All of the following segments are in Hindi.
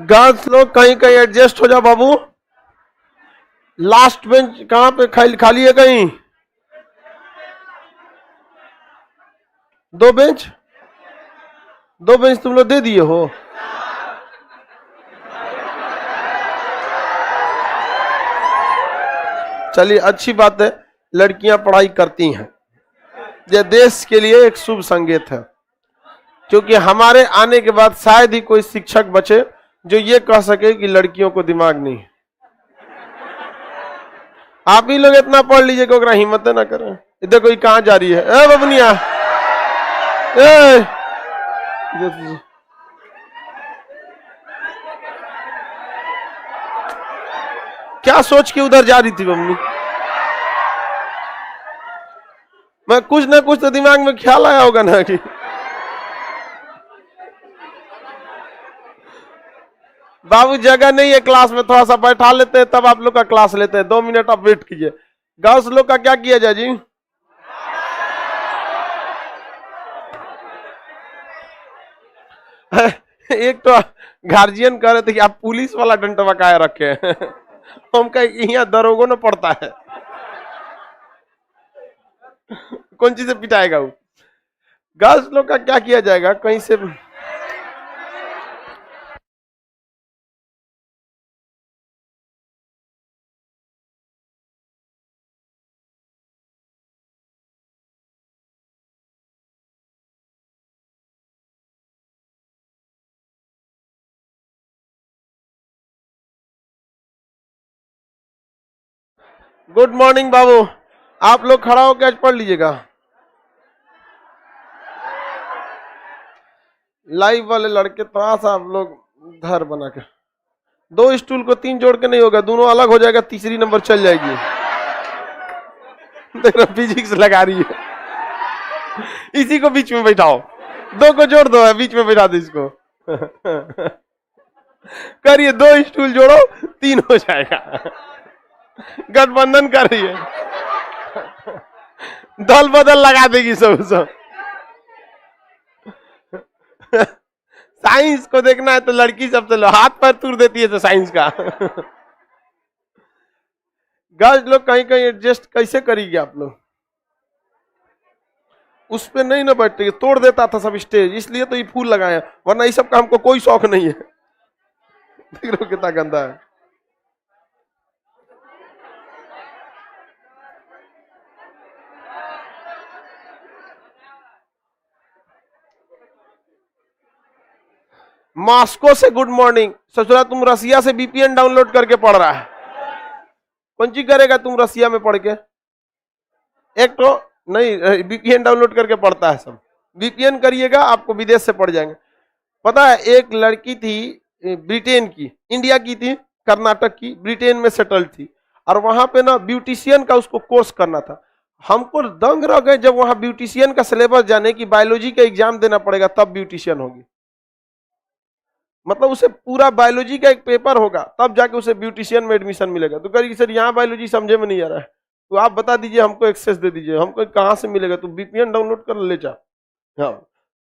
गर्ल्स लोग कहीं कहीं एडजस्ट हो जाओ बाबू। लास्ट बेंच कहां पे खाली है? कहीं दो बेंच तुम लोग दे दिए हो। चलिए अच्छी बात है, लड़कियां पढ़ाई करती हैं, यह देश के लिए एक शुभ संकेत है, क्योंकि हमारे आने के बाद शायद ही कोई शिक्षक बचे जो ये कह सके कि लड़कियों को दिमाग नहीं है। आप ही लोग इतना पढ़ लीजिए कि हिम्मत ना करें। इधर कोई कहां जा रही है? ए बबनिया, क्या सोच के उधर जा रही थी बबनी? मैं कुछ ना कुछ तो दिमाग में ख्याल आया होगा ना कि बाबू जगह नहीं है क्लास में, थोड़ा सा बैठा लेते हैं तब आप लोग का क्लास लेते हैं। 2 मिनट आप वेट कीजिए। गर्ल्स लोग का क्या किया जाए जी? एक तो गार्जियन कह रहे थे कि आप पुलिस वाला डंडा काहे रखे हैं। हम कहे यहाँ दरोगों ने पड़ता है, कौन चीज से पिटाएगा वो? गर्ल्स लोग का क्या किया जाएगा? कहीं से गुड मॉर्निंग बाबू, आप लोग खड़ा होकर आज पढ़ लीजिएगा। लाइव वाले लड़के थोड़ा सा आप लोग घर बना के, 2 स्टूल को 3 जोड़ के नहीं होगा, दोनों अलग हो जाएगा, तीसरी नंबर चल जाएगी। देखो फिजिक्स लगा रही है। इसी को बीच में बैठाओ, 2 को जोड़ दो, बीच में बैठा दो इसको। करिए, 2 स्टूल जोड़ो, 3 हो जाएगा। गठबंधन कर रही है, दल बदल लगा देगी सब। साइंस को देखना है तो लड़की सबसे लो, हाथ पैर तोड़ देती है तो साइंस का। गर्ल्स लोग कहीं कहीं एडजस्ट कैसे करेगी आप लोग? उस पे नहीं ना बैठते, तोड़ देता था सब स्टेज, इसलिए तो ये फूल लगाए, वरना ये सब का हमको कोई शौक नहीं है। देख रहे हो कितना गंदा है। मॉस्को से गुड मॉर्निंग। ससुरा तुम रसिया से वीपीएन डाउनलोड करके पढ़ रहा है, कौन सी करेगा तुम रसिया में पढ़ के? एक तो नहीं, वीपीएन डाउनलोड करके पढ़ता है सब। वीपीएन करिएगा आपको विदेश से पढ़ जाएंगे। पता है एक लड़की थी ब्रिटेन की, इंडिया की थी, कर्नाटक की, ब्रिटेन में सेटल थी, और वहां पे ना ब्यूटिशियन का उसको कोर्स करना था। हमको दंग रह गए जब वहां ब्यूटिशियन का सिलेबस जाने की, बायोलॉजी का एग्जाम देना पड़ेगा तब ब्यूटिशियन होगी। मतलब उसे पूरा बायोलॉजी का एक पेपर होगा तब जाके उसे ब्यूटिशियन में एडमिशन मिलेगा। तो कह सर यहाँ बायोलॉजी समझे में नहीं आ रहा है, तो आप बता दीजिए, हमको एक्सेस दे दीजिए। हमको कहाँ से मिलेगा? तो वीपीएन डाउनलोड कर ले जा। हाँ,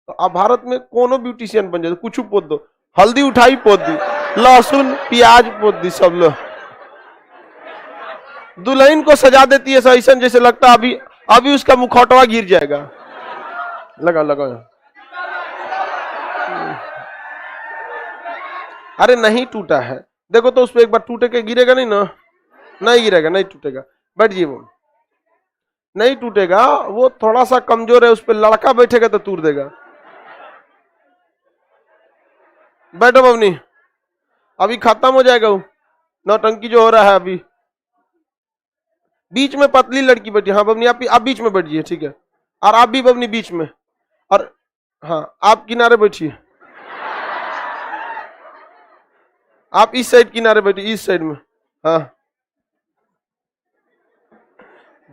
तो अब भारत में कोनो ब्यूटिशियन बन जाए, कुछ पोत दो, हल्दी उठाई पोत दी, लहसुन प्याज पोत दी, सब लोग दुल्हन को सजा देती है ऐसा, जैसे लगता है अभी अभी उसका मुखौटवा गिर जाएगा। लगा लगा, अरे नहीं टूटा है, देखो तो उस पर एक बार टूटे के गिरेगा नहीं ना? नहीं गिरेगा, नहीं टूटेगा। बैठिए, वो नहीं टूटेगा, वो थोड़ा सा कमजोर है, उस पर लड़का बैठेगा तो टूट देगा। बैठो बबनी, अभी खत्म हो जाएगा वो नौटंकी जो हो रहा है अभी। बीच में पतली लड़की बैठी, हाँ बबनी आप बीच में बैठिए, ठीक है। और आप भी बबनी बीच में, और हाँ आप किनारे बैठिए, आप इस साइड किनारे बैठिए, इस साइड में। हाँ,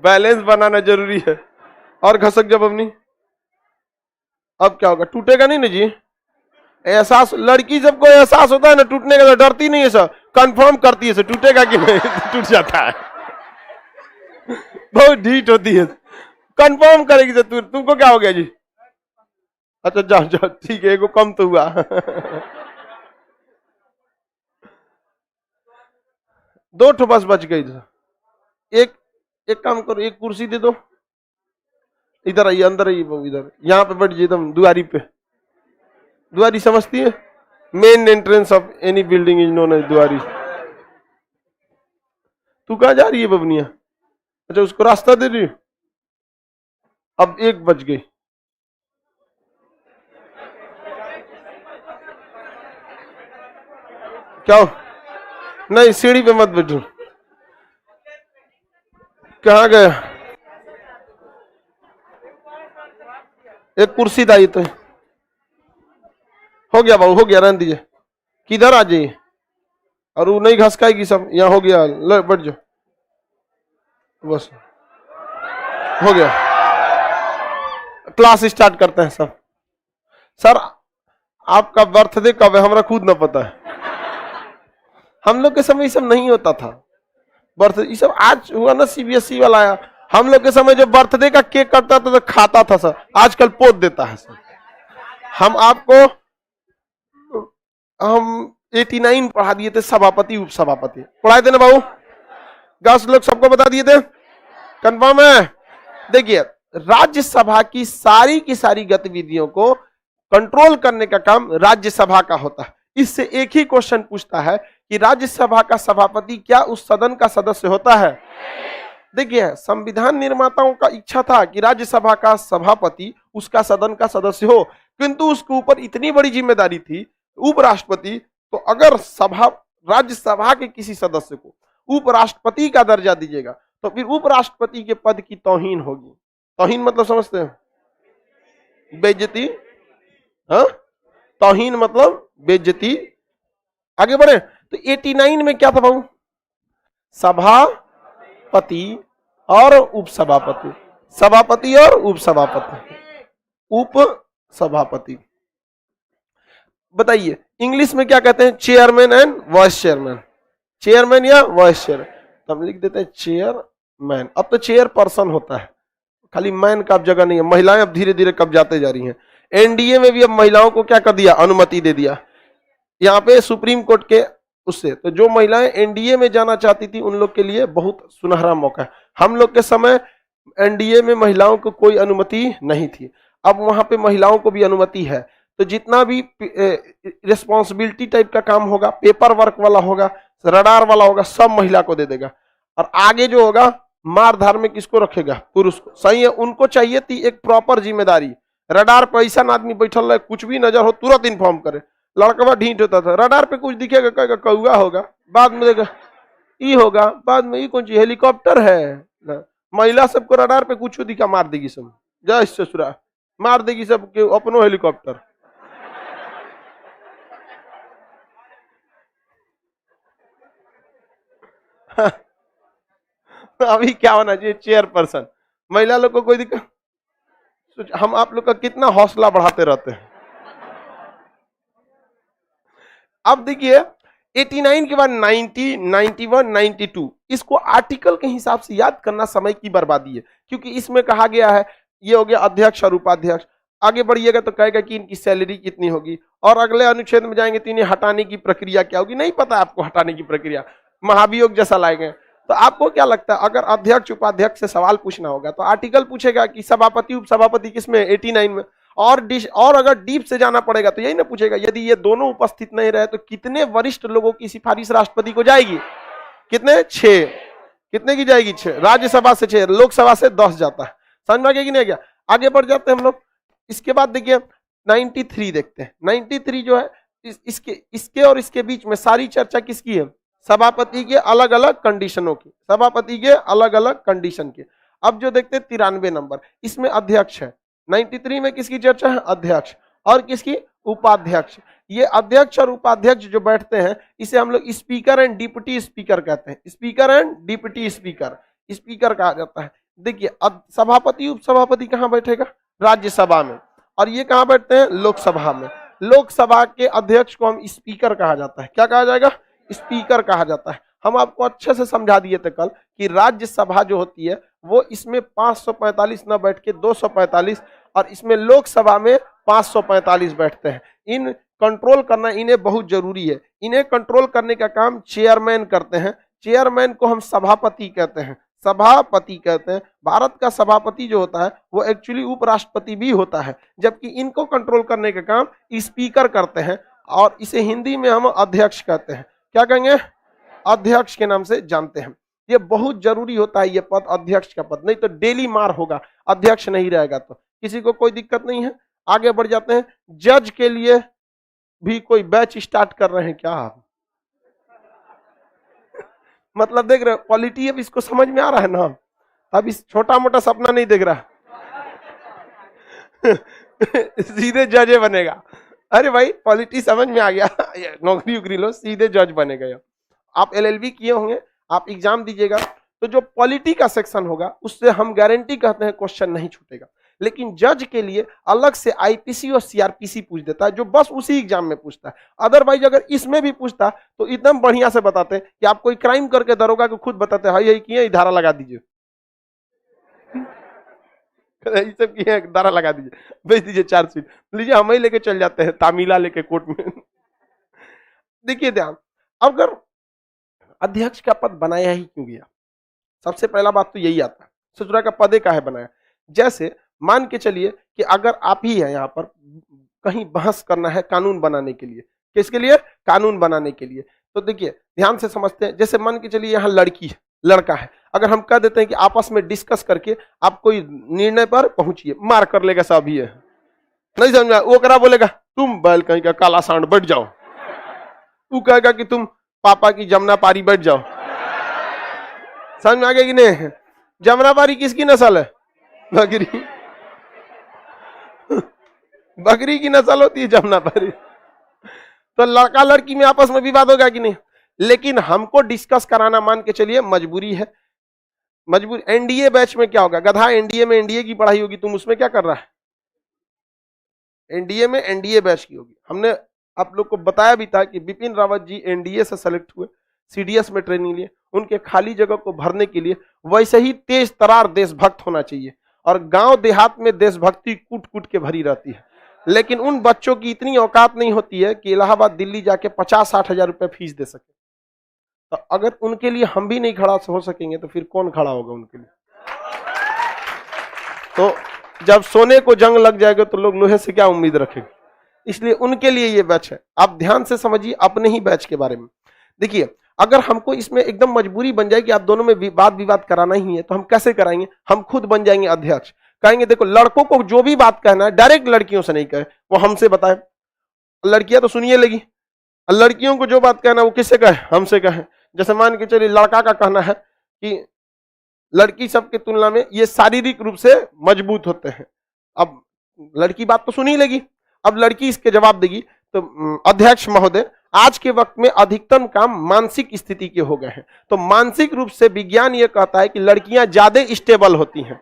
बैलेंस बनाना जरूरी है। और घसक जब अपनी, अब क्या होगा? टूटेगा नहीं ना जी? एहसास, लड़की सबको एहसास होता है ना टूटने का, तो डरती नहीं है सर, कंफर्म करती है सर टूटेगा कि नहीं। टूट जाता है, बहुत ढीठ होती है, कंफर्म करेगी सर। तुमको क्या हो गया जी? अच्छा जाओ जाओ, ठीक है, एगो कम तो हुआ। 2 ठो बस बच गई। एक एक काम करो, एक कुर्सी दे दो, इधर आइए, अंदर आइए, इधर यहाँ पे बैठ जाइए एकदम दुआरी पे। दुआरी समझती है? Main entrance of any building is known as दुआरी। तू कहाँ जा रही है बबनिया? अच्छा, उसको रास्ता दे रही। अब एक बच गई। क्या? नहीं, सीढ़ी पे मत बैठो। कहाँ गया? एक कुर्सी दाई तो हो गया बाबू, हो गया, रहने दीजिए। किधर आ जाइए, और वो नहीं घसकाएगी सब। यहाँ हो गया, ले बैठ जाओ, बस हो गया। क्लास स्टार्ट करते हैं सब। सर, आपका बर्थडे कब है? हमारा खुद ना पता है। हम लोग के समय ये सब नहीं होता था। बर्थडे ये सब आज हुआ ना, सीबीएसई वाला आया। हम लोग के समय जो बर्थडे का केक कटता था तो खाता था सर, आजकल पोत देता है सर। हम आपको 89 पढ़ा दिए थे, सभापति उपसभापति पढ़ाए थे ना बाबू? 10 लोग सबको बता दिए थे, कंफर्म है? देखिए, राज्यसभा की सारी गतिविधियों को कंट्रोल करने का काम राज्यसभा का होता है। इससे एक ही क्वेश्चन पूछता है कि राज्यसभा का सभापति क्या उस सदन का सदस्य होता है? देखिए, संविधान निर्माताओं का इच्छा था कि राज्यसभा का सभापति उसका सदन का सदस्य हो, किंतु उसके ऊपर इतनी बड़ी जिम्मेदारी थी, उपराष्ट्रपति। तो अगर राज्यसभा के किसी सदस्य को उपराष्ट्रपति का दर्जा दीजिएगा तो फिर उपराष्ट्रपति के पद की तौहीन होगी। तौहीन मतलब समझते हैं? बेइज्जती। हाँ, तौहीन मतलब बेइज्जती। आगे बढ़े तो 89 में क्या था बाबू? सभापति और उपसभापति, सभापति और उपसभापति, उपसभापति। बताइए इंग्लिश में क्या कहते हैं? Chairman and vice chairman. Chairman या वाइस चेयर, तो हम लिख देते हैं चेयरमैन। अब तो चेयर पर्सन होता है, खाली मैन का अब जगह नहीं है। महिलाएं अब धीरे धीरे कब जाते जा रही हैं। एनडीए में भी अब महिलाओं को क्या कर दिया? अनुमति दे दिया। यहाँ पे सुप्रीम कोर्ट के उससे, तो जो महिलाएं एनडीए में जाना चाहती थी उन लोग के लिए बहुत सुनहरा मौका है। हम लोग के समय एनडीए में महिलाओं को कोई अनुमति नहीं थी, अब वहां पे महिलाओं को भी अनुमति है। तो जितना भी रिस्पॉन्सिबिलिटी टाइप का काम होगा, पेपर वर्क वाला होगा, रडार वाला होगा, सब महिला को दे देगा। और आगे जो होगा मारधार में किसको रखेगा? पुरुष को। सही है, उनको चाहिए थी एक प्रॉपर जिम्मेदारी। रडार पर ऐसा आदमी बैठल रहे, कुछ भी नजर हो तुरंत इन्फॉर्म करे। लड़का ढींट होता था, रडार पे कुछ दिखेगा कहेगा कौआ होगा, बाद में देगा ई होगा, बाद में ई कौन चीज हेलीकॉप्टर है। महिला सबको रडार पे कुछ दिखा मार देगी सब, जय ससुरा मार देगी सब के अपनो हेलीकॉप्टर। अभी क्या होना चाहिए? चेयरपर्सन। महिला लोग को कोई दिक्कत? हम आप लोग का कितना हौसला बढ़ाते रहते हैं। अब देखिए 89 के बाद 90, 91, 92, इसको आर्टिकल के हिसाब से याद करना समय की बर्बादी है, क्योंकि इसमें कहा गया है ये हो गया अध्यक्ष और उपाध्यक्ष। आगे बढ़िएगा तो कहेगा कि इनकी सैलरी कितनी होगी, और अगले अनुच्छेद में जाएंगे तो इन्हें हटाने की प्रक्रिया क्या होगी। नहीं पता आपको हटाने की प्रक्रिया, महाभियोग जैसा लाएंगे। तो आपको क्या लगता है अगर अध्यक्ष उपाध्यक्ष से सवाल पूछना होगा तो आर्टिकल पूछेगा कि सभापति उपसभापति किसमें? 89 में। और अगर डीप से जाना पड़ेगा तो यही ना पूछेगा, यदि ये दोनों उपस्थित नहीं रहे तो कितने वरिष्ठ लोगों की सिफारिश राष्ट्रपति को जाएगी? कितने? 6। कितने की जाएगी? 6। राज्यसभा से 6, लोकसभा से 10 जाता है। समझ में आ गया कि नहीं गया? आगे बढ़ जाते हैं हम लोग। इसके बाद देखिए 93 देखते हैं। 93 जो है इसके और इसके बीच में सारी चर्चा किसकी है? सभापति के अलग अलग कंडीशनों की, सभापति के अलग अलग कंडीशन के। अब जो देखते हैं 93 नंबर, इसमें अध्यक्ष है। 93 में किसकी चर्चा है? अध्यक्ष। और किसकी? उपाध्यक्ष। ये अध्यक्ष और उपाध्यक्ष जो बैठते हैं इसे हम लोग स्पीकर एंड डिप्टी स्पीकर कहते हैं। Speaker and deputy speaker, speaker कहा जाता है। देखिए सभापति उपसभापति कहाँ बैठेगा? राज्यसभा में। और ये कहाँ बैठते हैं? लोकसभा में। लोकसभा के अध्यक्ष को हम स्पीकर कहा जाता है। क्या कहा जाएगा? स्पीकर कहा जाता है। हम आपको अच्छे से समझा दिए थे कल कि राज्यसभा जो होती है वो इसमें 545 न बैठ के 245, और इसमें लोकसभा में 545 बैठते हैं। इन कंट्रोल करना इन्हें बहुत जरूरी है। इन्हें कंट्रोल करने का काम चेयरमैन करते हैं। चेयरमैन को हम सभापति कहते हैं, सभापति कहते हैं। भारत का सभापति जो होता है वो एक्चुअली उपराष्ट्रपति भी होता है, जबकि इनको कंट्रोल करने का काम स्पीकर करते हैं, और इसे हिंदी में हम अध्यक्ष कहते हैं। क्या कहेंगे? अध्यक्ष के नाम से जानते हैं। ये बहुत जरूरी होता है ये पद, अध्यक्ष का पद, नहीं तो डेली मार होगा अध्यक्ष नहीं रहेगा तो। किसी को कोई दिक्कत नहीं है? आगे बढ़ जाते हैं। जज के लिए भी कोई बैच स्टार्ट कर रहे हैं क्या आप? मतलब देख रहे पॉलिटी, अब इसको समझ में आ रहा है ना, अब इस छोटा मोटा सपना नहीं देख रहा सीधे जज बनेगा। अरे भाई पॉलिटी समझ में आ गया नौकरी उकरी लो, सीधे जज बनेगा। आप एलएलबी किए होंगे, आप एग्जाम दीजिएगा, तो जो पॉलिटी का सेक्शन होगा उससे हम गारंटी कहते हैं क्वेश्चन नहीं छूटेगा। लेकिन जज के लिए अलग से आईपीसी और सीआरपीसी पूछ देता है, जो बस उसी एग्जाम में पूछता है। अदरवाइज अगर इसमें भी पूछता तो एकदम बढ़िया से बताते हैं कि आप कोई क्राइम करके दरोगा को खुद बताते हैं यही किए, धारा लगा दीजिए ये सब किए, धारा लगा दीजिए, भेज दीजिए चार्जशीट, लीजिए हम ही लेके चल जाते हैं तामीला लेके कोर्ट में देखिए ध्यान, अगर अध्यक्ष का पद बनाया ही क्यों गया? सबसे पहला बात तो यही आता है, ससुरा का पद काहे बनाया? जैसे मान के चलिए कि अगर आप ही है यहाँ पर, कहीं बहस करना है कानून बनाने के लिए, किसके लिए? कानून बनाने के लिए। तो देखिए ध्यान से समझते हैं, जैसे मान के चलिए यहाँ लड़की है, लड़का है, अगर हम कह देते हैं कि आपस में डिस्कस करके आप कोई निर्णय पर पहुंचिए, मार कर लेगा सब ही है, नहीं समझा? वो करा बोलेगा तुम बैल कहीं का काला सांड बैठ जाओ, तू कहेगा कि तुम पापा की जमुना पारी बैठ जाओ। समझ में आ गया कि नहीं? जमुना पारी किसकी नस्ल है? बकरी बकरी की नस्ल होती है जमुना पारी। तो लड़का लड़की में आपस में विवाद होगा कि नहीं? लेकिन हमको डिस्कस कराना मान के चलिए मजबूरी है, मजबूरी। एनडीए बैच में क्या होगा? गधा एनडीए में एनडीए की पढ़ाई होगी, तुम उसमें क्या कर रहा है? एनडीए में एनडीए बैच की होगी। हमने आप लोग को बताया भी था कि बिपिन रावत जी एनडीए से सेलेक्ट हुए, सीडीएस में ट्रेनिंग लिए, उनके खाली जगह को भरने के लिए वैसे ही तेज तरार देशभक्त होना चाहिए, और गांव देहात में देशभक्ति कूट कूट के भरी रहती है। लेकिन उन बच्चों की इतनी औकात नहीं होती है कि इलाहाबाद दिल्ली जाके 50-60 हजार रुपए फीस दे सके। तो अगर उनके लिए हम भी नहीं खड़ा हो सकेंगे तो फिर कौन खड़ा होगा उनके लिए? तो जब सोने को जंग लग जाएगा तो लोग लोहे से क्या उम्मीद रखेंगे? इसलिए उनके लिए ये बैच है। आप ध्यान से समझिए अपने ही बैच के बारे में। देखिए अगर हमको इसमें एकदम मजबूरी बन जाए कि आप दोनों में वाद विवाद कराना ही है, तो हम कैसे कराएंगे? हम खुद बन जाएंगे अध्यक्ष, कहेंगे देखो लड़कों को जो भी बात कहना है डायरेक्ट लड़कियों से नहीं कहे, वो हमसे बताए। लड़कियां तो सुनिए लगी, लड़कियों को जो बात कहना है वो किससे कहे? हमसे कहे। जैसे मान के चलिए लड़का का कहना है कि लड़की सब की तुलना में ये शारीरिक रूप से मजबूत होते हैं, अब लड़की बात तो सुनी लेगी, अब लड़की इसके जवाब देगी तो अध्यक्ष महोदय आज के वक्त में अधिकतम काम मानसिक स्थिति के हो गए हैं, तो मानसिक रूप से विज्ञान ये कहता है कि लड़कियां ज्यादा स्टेबल होती हैं।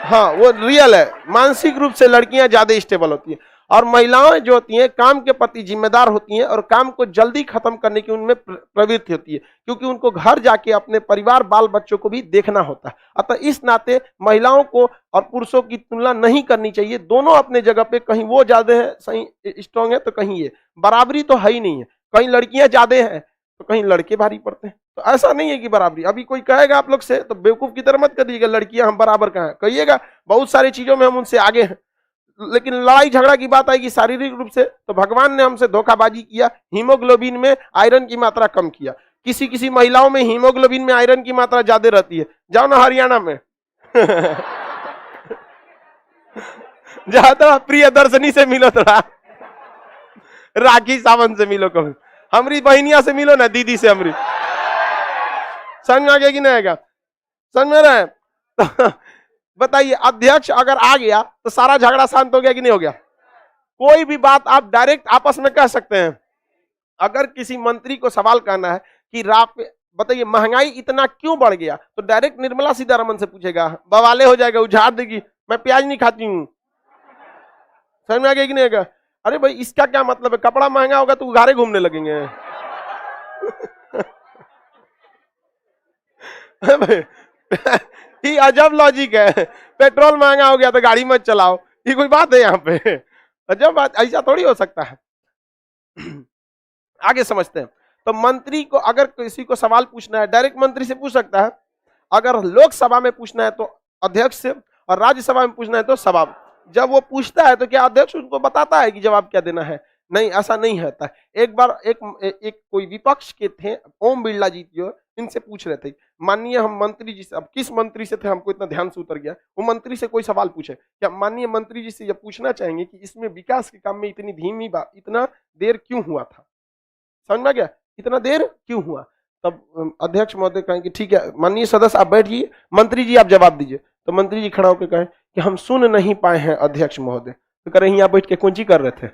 हाँ वो रियल है, मानसिक रूप से लड़कियां ज्यादा स्टेबल होती हैं, और महिलाएं जो होती हैं काम के प्रति जिम्मेदार होती हैं और काम को जल्दी खत्म करने की उनमें प्रवृत्ति होती है, क्योंकि उनको घर जाके अपने परिवार बाल बच्चों को भी देखना होता है। अतः इस नाते महिलाओं को और पुरुषों की तुलना नहीं करनी चाहिए, दोनों अपने जगह पे, कहीं वो ज्यादा है सही स्ट्रांग है तो कहीं ये, बराबरी तो है ही नहीं है, कहीं लड़कियां ज्यादा हैं तो कहीं लड़के भारी पड़ते हैं। तो ऐसा नहीं है कि बराबरी। अभी कोई कहेगा आप लोग से तो बेवकूफ की तरह मत करिएगा लड़कियां हम बराबर कहाँ हैं, कहिएगा बहुत सारी चीजों में हम उनसे आगे हैं। लेकिन लड़ाई झगड़ा की बात आएगी शारीरिक रूप से, तो भगवान ने हमसे धोखाबाजी किया, हीमोग्लोबिन में आयरन की मात्रा कम किया। किसी किसी महिलाओं में हीमोग्लोबिन में आयरन की मात्रा ज्यादा रहती है, जाओ ना हरियाणा में ज्यादा प्रियदर्शनी से मिलो, थोड़ा राखी सावंत से मिलो, कभी हमारी बहनिया से मिलो ना, दीदी से हमारी। समझ में आ गया कि नहीं आएगा? समझ में रहा है? बताइए अध्यक्ष अगर आ गया तो सारा झगड़ा शांत हो गया कि नहीं हो गया? कोई भी बात आप डायरेक्ट आपस में कह सकते हैं। अगर किसी मंत्री को सवाल करना है कि बताइए महंगाई इतना क्यों बढ़ गया, तो डायरेक्ट निर्मला सीतारमन से पूछेगा, बवाले हो जाएगा, उझाड़ देगी, मैं प्याज नहीं खाती हूँ। समझ में आ गया कि नहीं आएगा? अरे भाई इसका क्या मतलब है? कपड़ा महंगा होगा तो उघारे घूमने लगेंगे ये अजब लॉजिक है, पेट्रोल महंगा हो गया तो गाड़ी मत चलाओ, ये कोई बात है यहाँ पे? अजब बात, ऐसा थोड़ी हो सकता है। आगे समझते हैं। तो मंत्री को अगर किसी को सवाल पूछना है डायरेक्ट मंत्री से पूछ सकता है, अगर लोकसभा में पूछना है तो अध्यक्ष से, और राज्यसभा में पूछना है तो सभा। जब वो पूछता है तो क्या अध्यक्ष उनको बताता है कि जवाब क्या देना है? नहीं, ऐसा नहीं होता। एक बार एक कोई विपक्ष के थे, ओम बिरला जी जो, इनसे पूछ रहे थे, माननीय हम मंत्री जी से, अब किस मंत्री से थे हमको इतना ध्यान से उतर गया, वो मंत्री से कोई सवाल पूछे, क्या माननीय मंत्री जी से ये पूछना चाहेंगे कि इसमें विकास के काम में इतनी धीमी बात, इतना देर क्यों हुआ था? समझ में गया, इतना देर क्यों हुआ? तब अध्यक्ष महोदय कहेंगे ठीक है माननीय सदस्य आप बैठिए, मंत्री जी आप जवाब दीजिए। तो मंत्री जी खड़ा होकर कहें कि हम सुन नहीं पाए हैं अध्यक्ष महोदय। तो कह रहे यहाँ बैठ के कौन ची कर रहे थे?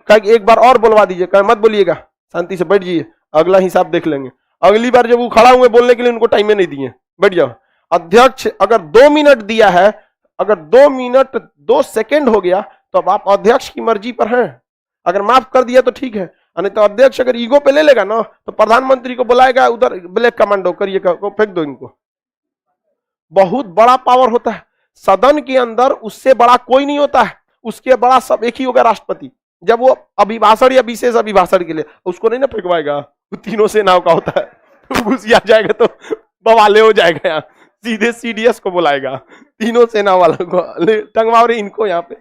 कहा कि एक बार और बुलवा दीजिए। कहा मत बोलिएगा, शांति से बैठ जाइए, अगला हिसाब देख लेंगे। अगली बार जब वो खड़ा हुए बोलने के लिए उनको टाइम नहीं दिए, बैठ जाओ। अध्यक्ष अगर 2 मिनट दिया है, अगर 2 मिनट 2 सेकेंड हो गया तो अब आप अध्यक्ष की मर्जी पर हैं। अगर माफ कर दिया तो ठीक है, नहीं तो अध्यक्ष अगर ईगो पे ले लेगा ना तो प्रधानमंत्री को बुलाएगा, उधर ब्लैक कमांडो करिए को फेंक दो इनको। बहुत बड़ा पावर होता है सदन के अंदर, उससे बड़ा कोई नहीं होता है, उसके बड़ा सब एक ही होगा राष्ट्रपति। जब वो अभिभाषण या विशेष अभिभाषण के लिए उसको नहीं ना फेंकवाएगा, वो तीनों सेनाओं का होता है, घुसिया जाएगा तो बवाले हो जाएगा, यहाँ सीधे सीडीएस को बुलाएगा, तीनों सेना वालों को टंगवा रहे इनको यहाँ पे।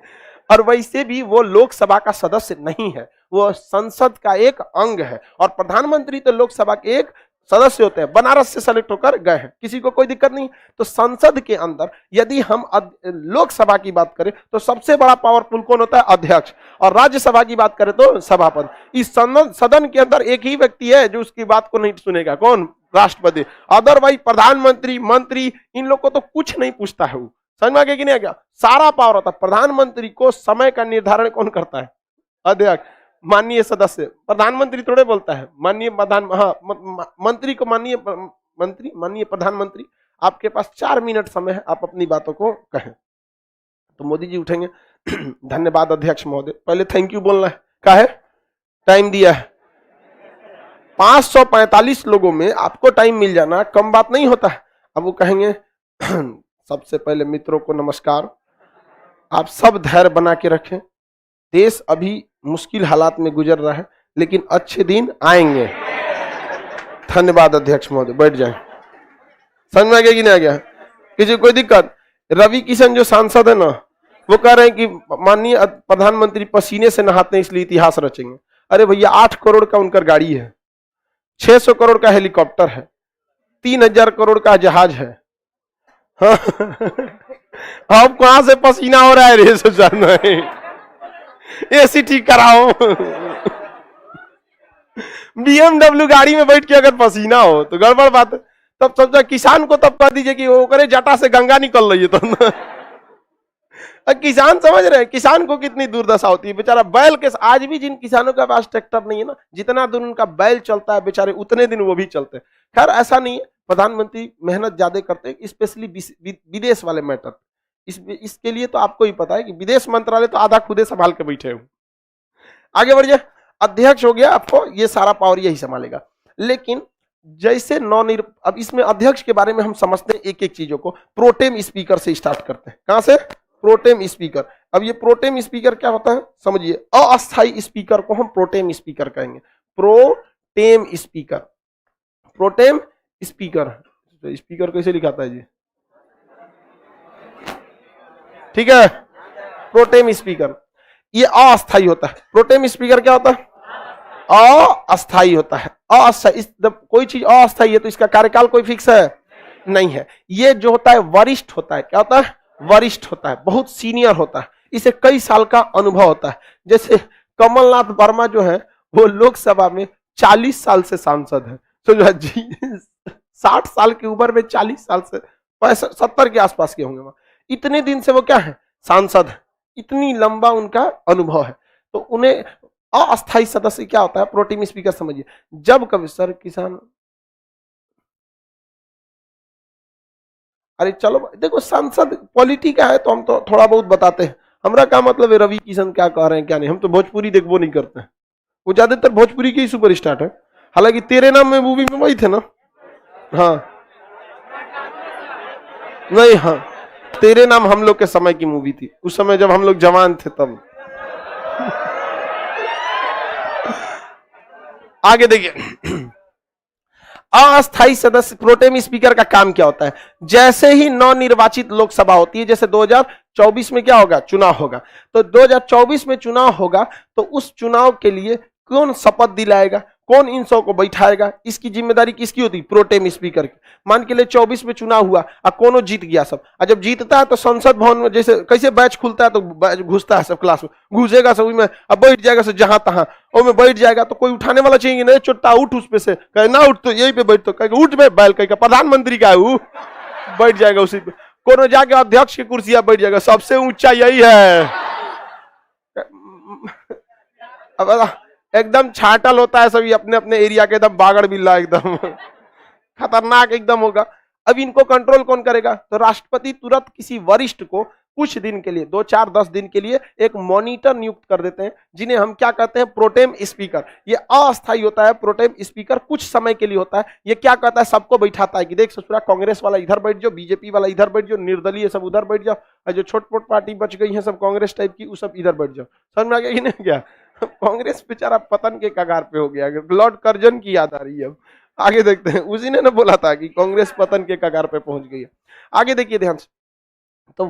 और वैसे भी वो लोकसभा का सदस्य नहीं है, वो संसद का एक अंग है, और प्रधानमंत्री तो लोकसभा के एक सदस्य होते हैं, बनारस से सेलेक्ट होकर गए हैं, किसी को कोई दिक्कत नहीं। तो संसद के अंदर यदि हम लोकसभा की बात करें तो सबसे बड़ा पावरफुल कौन होता है? अध्यक्ष। और राज्यसभा की बात करें तो सभापति। इस सदन के अंदर एक ही व्यक्ति है जो उसकी बात को नहीं सुनेगा, कौन? राष्ट्रपति। अदरवाइज प्रधानमंत्री, मंत्री, इन लोग को तो कुछ नहीं पूछता है। वो समझ में आ गया कि नहीं आ गया? सारा पावर होता है। प्रधानमंत्री को समय का निर्धारण कौन करता है? अध्यक्ष। माननीय सदस्य, प्रधानमंत्री थोड़े बोलता है, माननीय मंत्री को माननीय मंत्री, माननीय प्रधानमंत्री, आपके पास 4 मिनट समय है, आप अपनी बातों को कहें। तो मोदी जी उठेंगे, धन्यवाद अध्यक्ष महोदय, पहले थैंक यू बोलना है, क्या है? टाइम दिया है 545 लोगों में आपको टाइम मिल जाना कम बात नहीं होता है। अब वो कहेंगे सबसे पहले मित्रों को नमस्कार, आप सब धैर्य बना के रखें, देश अभी मुश्किल हालात में गुजर रहा है लेकिन अच्छे दिन आएंगे। धन्यवाद अध्यक्ष महोदय, बैठ जाएं। समझ में आ गया कि नहीं आ गया? किसी कोई दिक्कत? रवि किशन जो सांसद है ना, वो कह रहे हैं कि माननीय प्रधानमंत्री पसीने से नहाते हैं इसलिए इतिहास रचेंगे। अरे भैया 8 करोड़ का उनका गाड़ी है, 600 करोड़ का हेलीकॉप्टर है, 3000 करोड़ का जहाज है। हाँ। अब कहां से पसीना हो रहा है रे? सर नहीं, एसी ठीक कराओ। BMW गाड़ी में बैठ के अगर पसीना हो तो गड़बड़ बात है। तब समझा किसान को तब कह दीजिए कि वो करे जटा से गंगा निकल रही है तो किसान समझ रहे हैं किसान को कितनी दुर्दशा होती है बेचारा। बैल के आज भी जिन किसानों के पास ट्रैक्टर नहीं है ना, जितना दिन उनका बैल चलता है बेचारे उतने दिन वो भी चलते हैं। खैर ऐसा नहीं है, प्रधानमंत्री मेहनत ज्यादा करते हैं, स्पेशली विदेश वाले मैटर। इसके लिए तो आपको ही पता है कि विदेश मंत्रालय तो आधा खुदे संभाल के बैठे हो। आगे बढ़िए, अध्यक्ष हो गया, आपको ये सारा पावर यही संभालेगा। लेकिन जैसे अब इसमें अध्यक्ष के बारे में हम समझते हैं एक एक चीजों को। प्रोटेम स्पीकर से स्टार्ट करते हैं। कहां से? Pro tem speaker. अब ये प्रोटेम स्पीकर क्या होता है समझिए। अस्थायी स्पीकर को हम प्रोटेम स्पीकर कहेंगे। Pro tem speaker, pro tem speaker. Speaker कैसे लिखाता है जी? ठीक है, प्रोटेम स्पीकर ये अस्थायी होता है। प्रोटेम स्पीकर क्या होता है? अस्थायी होता है। अस्थायी, कोई चीज अस्थायी है तो इसका कार्यकाल कोई फिक्स है नहीं है। ये जो होता है वरिष्ठ होता है। क्या होता है? वरिष्ठ होता है, बहुत सीनियर होता है, इसे कई साल का अनुभव होता है। जैसे कमलनाथ वर्मा जो है वो लोकसभा में 40 साल से सांसद है। तो जो जी 60 साल की उम्र में 40 साल से 70 के आसपास के होंगे, इतने दिन से वो क्या है? सांसद है। इतनी लंबा उनका अनुभव है। तो उन्हें अस्थायी सदस्य क्या होता है? प्रोटेम स्पीकर समझिए। जब कभी सर किसान, अरे चलो देखो सांसद पॉलिटी का है तो हम तो थोड़ा बहुत बताते हैं। हमारा क्या मतलब है रवि किशन क्या कह रहे हैं क्या नहीं, हम तो भोजपुरी देखबो नहीं करते हैं। वो ज्यादातर भोजपुरी के ही सुपरस्टार है। हालांकि तेरे नाम में मूवी में वही थे ना। हाँ नहीं, हाँ तेरे नाम हम लोग के समय की मूवी थी, उस समय जब हम लोग जवान थे तब। आगे देखिए, अस्थायी सदस्य प्रोटेम स्पीकर का काम क्या होता है? जैसे ही नवनिर्वाचित लोकसभा होती है, जैसे 2024 में क्या होगा, चुनाव होगा, तो 2024 में चुनाव होगा, तो उस चुनाव के लिए कौन शपथ दिलाएगा, कौन इन सब को बैठाएगा, इसकी जिम्मेदारी किसकी होती? प्रोटेम स्पीकर की। मान के लिए 24 में चुनाव हुआ और कोनो जीत गया सब, और जब जीतता है तो संसद भवन में जैसे कैसे बैच खुलता है तो घुसता है सब, क्लास में घुसेगा सब में, अब बैठ जाएगा सब जहां तहां, और में बैठ जाएगा, तो कोई उठाने वाला चाहिए नहीं, चुट्टा उठ उस पे से, कहे ना उठ तो यही पे बैठ, तो कहेगा उठ में बैल, कहेगा प्रधानमंत्री का है वो, बैठ जाएगा उसी पे। कोनो जाके अध्यक्ष की कुर्सियां बैठ जाएगा, सबसे ऊंचा यही है। अब एकदम छाटल होता है सभी अपने अपने एरिया के, एकदम बागड़ बिल्ला, एकदम खतरनाक एकदम होगा। अब इनको कंट्रोल कौन करेगा? तो राष्ट्रपति तुरंत किसी वरिष्ठ को कुछ दिन के लिए, 2-4-10 दिन के लिए एक मॉनिटर नियुक्त कर देते हैं, जिन्हें हम क्या कहते हैं? Pro tem speaker. ये अस्थायी होता है, प्रोटेम स्पीकर कुछ समय के लिए होता है। ये क्या कहता है? सबको बैठाता है कि देख ससुरा, कांग्रेस वाला इधर बैठ जाओ, बीजेपी वाला इधर बैठ जाओ, निर्दलीय सब उधर बैठ जाओ, और जो छोट-मोट पार्टी बच गई है सब कांग्रेस टाइप की, वो सब इधर बैठ जाओ। समझ में आ गया कि नहीं? क्या कांग्रेस बेचारा पतन के कगार पे हो गया, लॉर्ड कर्जन की याद आ रही है। आगे देखते हैं, उसी ने ना बोला था कि कांग्रेस पतन के कगार पे पहुंच गई है। आगे देखिए ध्यान से, तो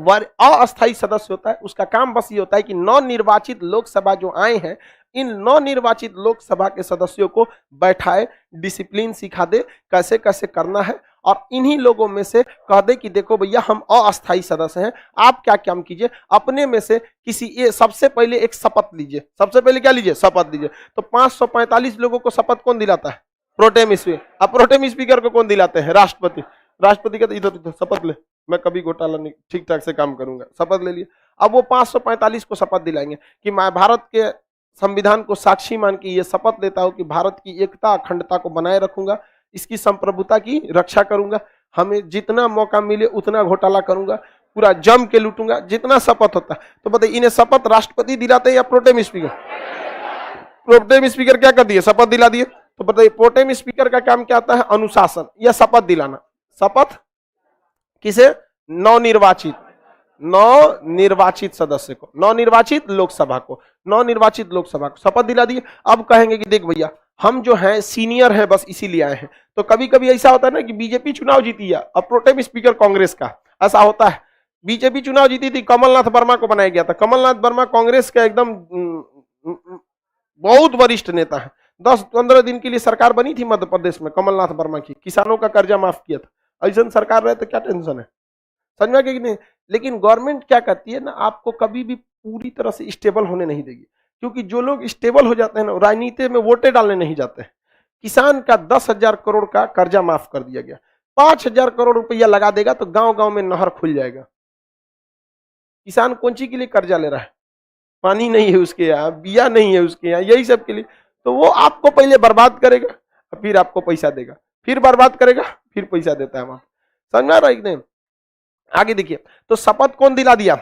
अस्थायी सदस्य होता है, उसका काम बस ये होता है कि नवनिर्वाचित लोकसभा जो आए हैं, इन नवनिर्वाचित लोकसभा के सदस्यों को बैठाए, डिसिप्लिन सिखा दे, कैसे कैसे करना है, और इन्हीं लोगों में से कह दे कि देखो भैया हम अस्थायी सदस्य हैं, आप क्या काम कीजिए, अपने में से किसी सबसे पहले एक शपथ लीजिए। सबसे पहले क्या लीजिए? शपथ लीजिए। तो 545 लोगों को शपथ कौन दिलाता है? Pro tem speaker. अब प्रोटेम स्पीकर को कौन दिलाते हैं? राष्ट्रपति। राष्ट्रपति कहते इधर शपथ ले, मैं कभी घोटाला नहीं, ठीक ठाक से काम करूंगा। शपथ ले लिए। अब वो 545 को शपथ दिलाएंगे कि मैं भारत के संविधान को साक्षी मान के ये शपथ लेता हूं कि भारत की एकता अखंडता को बनाए रखूंगा, इसकी संप्रभुता की रक्षा करूंगा, हमें जितना मौका मिले उतना घोटाला करूंगा, पूरा जम के लूटूंगा, जितना शपथ होता है। तो बताइए, इन्हें शपथ राष्ट्रपति दिलाते हैं या प्रोटेम स्पीकर? प्रोटेम स्पीकर क्या कर दिए? शपथ दिला दिए। तो बताइए, प्रोटेम स्पीकर का काम क्या आता है? अनुशासन या शपथ दिलाना। शपथ किसे? नवनिर्वाचित सदस्य को, नवनिर्वाचित लोकसभा को, नवनिर्वाचित लोकसभा को शपथ दिला दिए। अब कहेंगे कि देख भैया, हम जो हैं सीनियर हैं, बस इसीलिए आए हैं। तो कभी कभी ऐसा होता है ना कि बीजेपी चुनाव जीती है, अब प्रोटेम स्पीकर कांग्रेस का, ऐसा होता है। बीजेपी चुनाव जीती थी, कमलनाथ वर्मा को बनाया गया था। कमलनाथ वर्मा कांग्रेस का एकदम बहुत वरिष्ठ नेता है। 10-15 दिन के लिए सरकार बनी थी मध्य प्रदेश में कमलनाथ वर्मा की, किसानों का कर्जा माफ किया था। ऐसा सरकार रहे तो क्या टेंशन है? समझ में कि नहीं? लेकिन गवर्नमेंट क्या करती है ना, आपको कभी भी पूरी तरह से स्टेबल होने नहीं देगी, क्योंकि जो लोग स्टेबल हो जाते हैं ना, राजनीति में वोटे डालने नहीं जाते हैं। किसान का 10,000 करोड़ का कर्जा माफ कर दिया गया, 5,000 करोड़ रुपया लगा देगा तो गांव गांव में नहर खुल जाएगा। किसान कौन सी के लिए कर्जा ले रहा है? पानी नहीं है उसके यहाँ, बिया नहीं है उसके यहाँ, यही सब के लिए। तो वो आपको पहले बर्बाद करेगा, फिर आपको पैसा देगा, फिर बर्बाद करेगा, फिर पैसा देता है वहां। समझ में आ रहा है कि नहीं? आगे देखिए, तो शपथ कौन दिला दिया?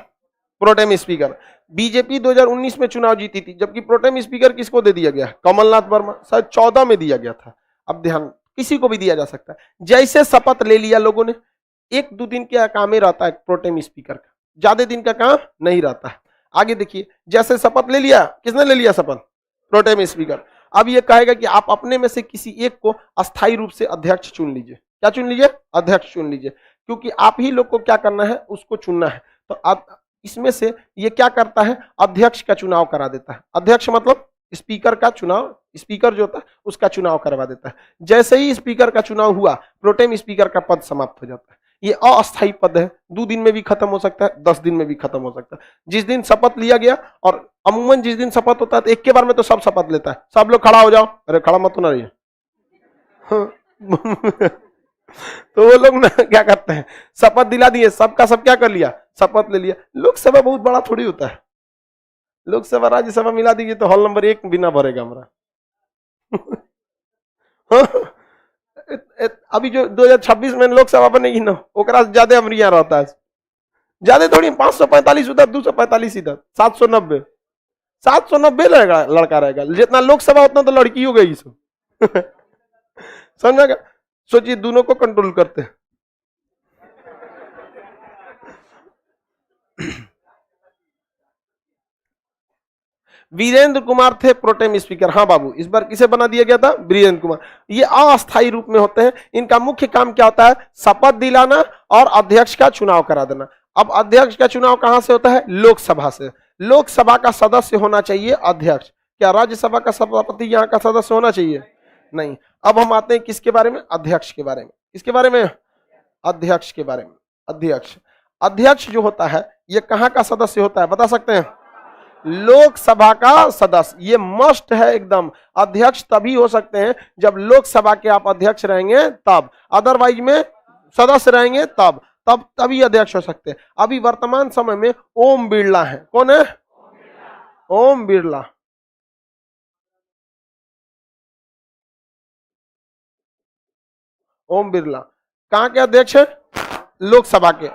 Pro tem speaker. बीजेपी 2019 में चुनाव जीती थी, जबकि प्रोटेम स्पीकर किसको दे दिया गया? कमलनाथ वर्मा। शायद 14 में दिया गया था। अब ध्यान, किसी को भी दिया जा सकता है। जैसे शपथ ले लिया लोगों ने, 1-2 दिन का काम ही रहता है प्रोटेम स्पीकर का, ज्यादा दिन का काम नहीं रहता है। आगे देखिए, जैसे शपथ ले लिया, किसने ले लिया शपथ? Pro tem speaker. अब ये कहेगा कि आप अपने में से किसी एक को अस्थायी रूप से अध्यक्ष चुन लीजिए। क्या चुन लीजिए? अध्यक्ष चुन लीजिए, क्योंकि आप ही लोग को क्या करना है? उसको चुनना है। तो आप इसमें से ये क्या करता है? अध्यक्ष का चुनाव करा देता है। अध्यक्ष मतलब स्पीकर का चुनाव, स्पीकर जो होता है उसका चुनाव करवा देता है। जैसे ही स्पीकर का चुनाव हुआ, प्रोटेम स्पीकर का पद समाप्त हो जाता है। ये अस्थायी पद है, 2 दिन में भी खत्म हो सकता है, 10 दिन में भी खत्म हो सकता है। जिस दिन शपथ लिया गया, और अमूमन जिस दिन शपथ होता है तो एक के बार में तो सब शपथ लेता है। सब लोग खड़ा हो जाओ, अरे खड़ा मत होना रहिए। तो वो लोग ना क्या करते हैं, शपथ दिला दिए, सबका सब क्या कर लिया? शपथ ले लिया। लोकसभा बहुत बड़ा थोड़ी होता है। लोकसभा राज्यसभा मिला दीजिए तो हॉल नंबर 1 बिना भरेगा हमारा। अभी जो 2026 में लोकसभा बनेगी ना, ओकरा से ज्यादा हमरी यहाँ रहता है। ज्यादा थोड़ी, 545 उधर, 245 इधर, 790 लड़का रहेगा। जितना लोकसभा उतना तो लड़की हो गई। समझा? सोचिए, दोनों को कंट्रोल करते हैं। वीरेंद्र कुमार थे प्रोटेम स्पीकर। हाँ बाबू, इस बार किसे बना दिया गया था? वीरेंद्र कुमार। ये अस्थायी रूप में होते हैं। इनका मुख्य काम क्या होता है? शपथ दिलाना और अध्यक्ष का चुनाव करा देना। अब अध्यक्ष का चुनाव कहां से होता है? लोकसभा से। लोकसभा का सदस्य होना चाहिए अध्यक्ष। क्या राज्यसभा का सभापति यहाँ का सदस्य होना चाहिए? नहीं। अब हम आते हैं किसके बारे में? अध्यक्ष के बारे में। किसके बारे में? अध्यक्ष के बारे में। अध्यक्ष, अध्यक्ष जो होता है ये कहां का सदस्य होता है, बता सकते हैं? लोकसभा का सदस्य। ये मस्ट है एकदम। अध्यक्ष तभी हो सकते हैं जब लोकसभा के आप अध्यक्ष रहेंगे तब, अदरवाइज में सदस्य रहेंगे तब तभी अध्यक्ष हो सकते हैं। अभी वर्तमान समय में ओम बिरला है। कौन है? ओम बिरला। ओम बिरला कहां के अध्यक्ष है? लोकसभा के।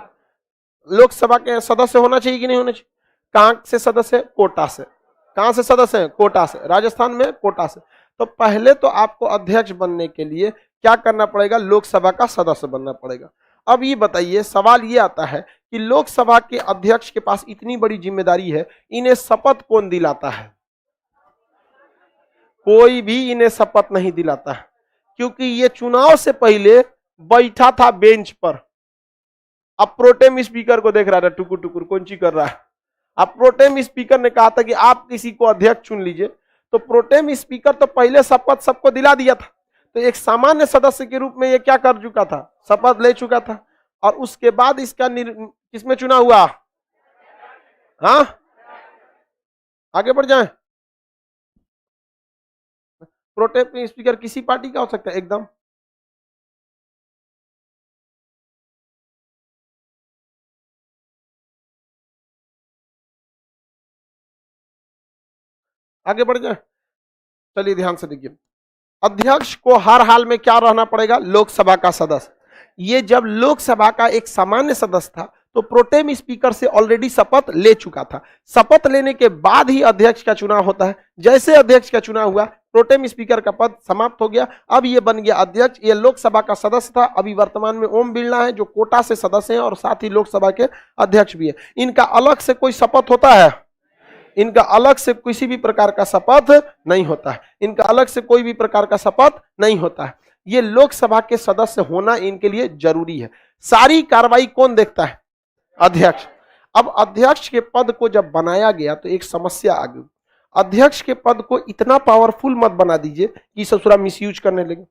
लोकसभा के सदस्य होना चाहिए कि नहीं होना चाहिए? कहां से सदस्य है? कोटा से। कहां से सदस्य है? कोटा से। राजस्थान में कोटा से। तो पहले तो आपको अध्यक्ष बनने के लिए क्या करना पड़ेगा? लोकसभा का सदस्य बनना पड़ेगा। अब ये बताइए, सवाल ये आता है कि लोकसभा के अध्यक्ष के पास इतनी बड़ी जिम्मेदारी है, इन्हें शपथ कौन दिलाता है? कोई भी इन्हें शपथ नहीं दिलाता है, क्योंकि ये चुनाव से पहले बैठा था बेंच पर। अब प्रोटेम स्पीकर को देख रहा था टुकुर टुकुर कौन ची कर रहा है। अब प्रोटेम स्पीकर ने कहा था कि आप किसी को अध्यक्ष चुन लीजिए, तो प्रोटेम स्पीकर तो पहले शपथ सबको दिला दिया था। तो एक सामान्य सदस्य के रूप में ये क्या कर चुका था? शपथ ले चुका था। और उसके बाद इसका किसमें चुना हुआ? हाँ, आगे बढ़ जाए। प्रोटेम स्पीकर किसी पार्टी का हो सकता है एकदम। आगे बढ़ जाए, चलिए ध्यान से देखिए। अध्यक्ष को हर हाल में क्या रहना पड़ेगा? लोकसभा का सदस्य। ये जब लोकसभा का एक सामान्य सदस्य था तो प्रोटेम स्पीकर से ऑलरेडी शपथ ले चुका था। शपथ लेने के बाद ही अध्यक्ष का चुनाव होता है। जैसे अध्यक्ष का चुनाव हुआ, प्रोटेम स्पीकर का पद समाप्त हो गया, अब ये बन गया अध्यक्ष। ये लोकसभा का सदस्य था। अभी वर्तमान में ओम बिरला है जो कोटा से सदस्य हैं और साथ ही लोकसभा के अध्यक्ष भी है। इनका अलग से कोई शपथ होता है? इनका अलग से किसी भी प्रकार का शपथ नहीं होता है। इनका अलग से कोई भी प्रकार का शपथ नहीं होता है। ये लोकसभा के सदस्य होना इनके लिए जरूरी है। सारी कार्रवाई कौन देखता है? अध्यक्ष। अब अध्यक्ष के पद को जब बनाया गया तो एक समस्या आ गई। अध्यक्ष के पद को इतना पावरफुल मत बना दीजिए कि ससुरा मिसयूज करने लगे,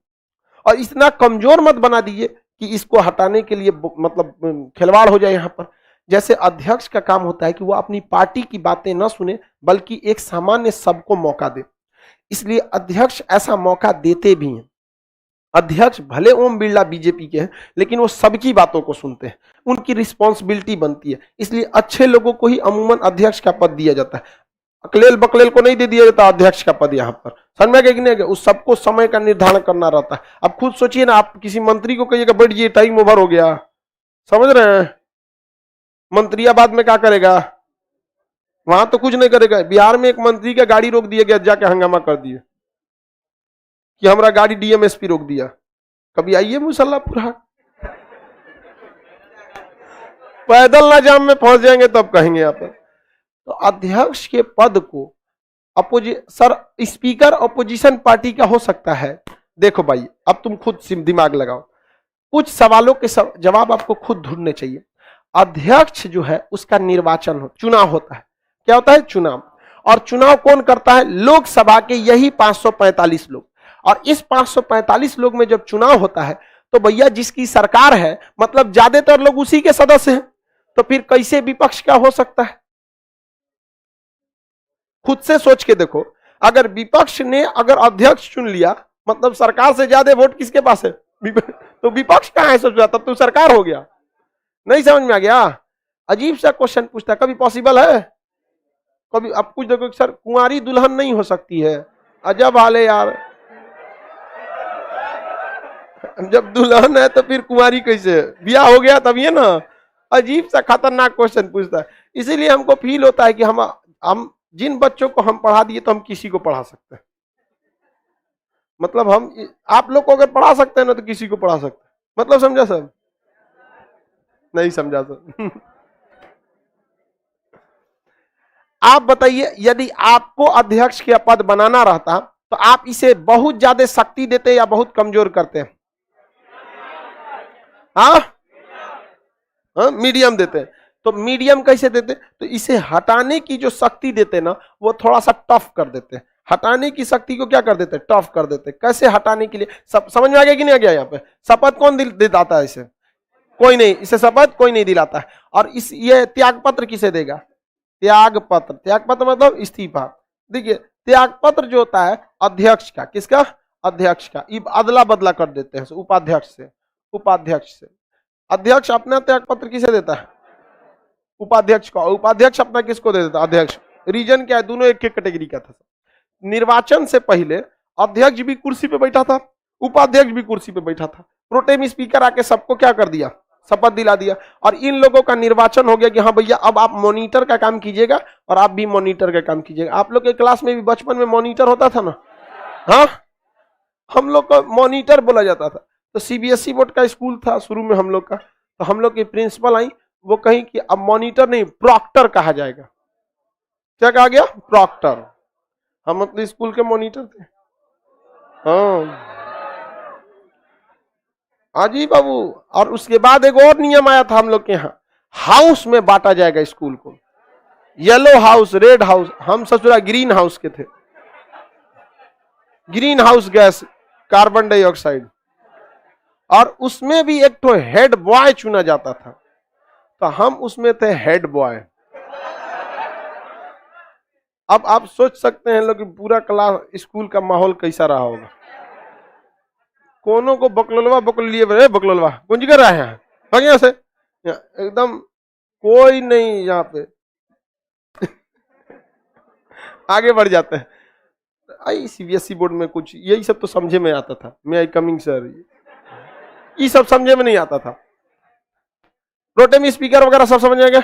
और इतना कमजोर मत बना दीजिए कि इसको हटाने के लिए मतलब खिलवाड़ हो जाए। यहां पर जैसे अध्यक्ष का काम होता है कि वो अपनी पार्टी की बातें न सुने बल्कि एक सामान्य सबको मौका दे, इसलिए अध्यक्ष ऐसा मौका देते भी हैं। अध्यक्ष भले ओम बिरला बीजेपी के हैं लेकिन वो सबकी बातों को सुनते हैं, उनकी रिस्पॉन्सिबिलिटी बनती है, इसलिए अच्छे लोगों को ही अमूमन अध्यक्ष का पद दिया जाता है। अकलेल बकलेल को नहीं दे दिया जाता अध्यक्ष का पद। यहाँ पर समझ में नहीं गया, उस सबको समय का निर्धारण करना रहता है। अब खुद सोचिए ना, आप किसी मंत्री को कहिएगा बैठ जाइए टाइम ओवर हो गया, समझ रहे हैं? मंत्रियाबाद में क्या करेगा? वहां तो कुछ नहीं करेगा। बिहार में एक मंत्री का गाड़ी रोक दिया गया, जाके हंगामा कर दिए कि हमारा गाड़ी डीएमएसपी रोक दिया। कभी आइए मुसल्लापुर, पैदल ना जाम में फंस जाएंगे तब कहेंगे यहाँ पर। तो अध्यक्ष के पद को सर स्पीकर अपोजिशन पार्टी का हो सकता है। देखो भाई, अब तुम खुद दिमाग लगाओ, कुछ सवालों के जवाब आपको खुद ढूंढने चाहिए। अध्यक्ष जो है उसका निर्वाचन हो, चुनाव होता है। क्या होता है? चुनाव। और चुनाव कौन करता है? लोकसभा के यही 545 लोग। और इस 545 लोग में जब चुनाव होता है तो भैया जिसकी सरकार है, मतलब ज्यादातर लोग उसी के सदस्य हैं, तो फिर कैसे विपक्ष का हो सकता है? खुद से सोच के देखो, अगर विपक्ष ने अगर अध्यक्ष चुन लिया, मतलब सरकार से ज्यादा वोट किसके पास है? तो विपक्ष कहां है? सोच रहा तब तो सरकार हो गया। नहीं समझ में आ गया? अजीब सा क्वेश्चन पूछता, कभी पॉसिबल है? कभी अब कुछ देखो, सर कुंवारी दुल्हन नहीं हो सकती है। अजब हाल है यार, जब दुल्हन है तो फिर कुंवारी कैसे? ब्याह हो गया तब ये ना। अजीब सा खतरनाक क्वेश्चन पूछता है। इसीलिए हमको फील होता है कि हम जिन बच्चों को हम पढ़ा दिए तो हम किसी को पढ़ा सकते हैं। मतलब हम आप लोग को अगर पढ़ा सकते हैं ना तो किसी को पढ़ा सकते हैं। मतलब समझा सब? नहीं समझा सब? आप बताइए, यदि आपको अध्यक्ष के पद बनाना रहता तो आप इसे बहुत ज्यादा शक्ति देते या बहुत कमजोर करते? हाँ, मीडियम देते। तो मीडियम कैसे देते? तो इसे हटाने की जो शक्ति देते ना, वो थोड़ा सा टफ कर देते। हटाने की शक्ति को क्या कर देते? टफ कर देते। कैसे हटाने के लिए? सब समझ में आ गया कि नहीं आ गया? यहाँ पे शपथ कौन दिलाता है इसे? कोई नहीं, इसे शपथ कोई नहीं दिलाता है। और इस ये त्यागपत्र किसे देगा? त्यागपत्र। त्यागपत्र मतलब इस्तीफा। देखिए, त्यागपत्र जो होता है अध्यक्ष का, किसका? अध्यक्ष का। अदला बदला कर देते हैं उपाध्यक्ष से, उपाध्यक्ष से। अध्यक्ष अपना त्यागपत्र किसे देता है? उपाध्यक्ष को। उपाध्यक्ष अपना किसको दे देता? अध्यक्ष। रीजन क्या है? दोनों एक एक कैटेगरी का था। निर्वाचन से पहले अध्यक्ष भी कुर्सी पे बैठा था, उपाध्यक्ष भी कुर्सी पे बैठा था। प्रोटेम स्पीकर आके सबको क्या कर दिया? शपथ दिला दिया। और इन लोगों का निर्वाचन हो गया कि हाँ भैया अब आप मॉनिटर का काम कीजिएगा और आप भी मॉनिटर का काम कीजिएगा। आप लोग के क्लास में भी बचपन में मॉनिटर होता था ना? हाँ, हम लोग को मॉनिटर बोला जाता था। तो सीबीएसई बोर्ड का स्कूल था शुरू में हम लोग का। तो हम लोग की प्रिंसिपल आई, वो कहीं कि अब मॉनिटर नहीं, प्रॉक्टर कहा जाएगा। क्या कहा गया? प्रॉक्टर। हम अपने स्कूल के मॉनिटर थे। हाँ जी बाबू। और उसके बाद एक और नियम आया था हम लोग के यहाँ, हाउस में बांटा जाएगा स्कूल को। Yellow house, red house. हम ससुरा ग्रीन हाउस के थे। Green house gas, carbon dioxide. और उसमें भी एक तो हेड बॉय चुना जाता था, तो हम उसमें थे हेड बॉय। अब आप सोच सकते हैं लोग पूरा क्लास स्कूल का माहौल कैसा रहा होगा। कोनों को बकलोलवा बकलोलिए, बकलोलवा कुंज कर रहा है यहाँ, बढ़िया से एकदम कोई नहीं यहाँ पे। आगे बढ़ जाते हैं। आई सीबीएसई बोर्ड में कुछ यही सब तो समझे में आता था। मैं आई कमिंग सर, ये सब समझे में नहीं आता था। प्रोटेम स्पीकर वगैरह सब समझ आएगा।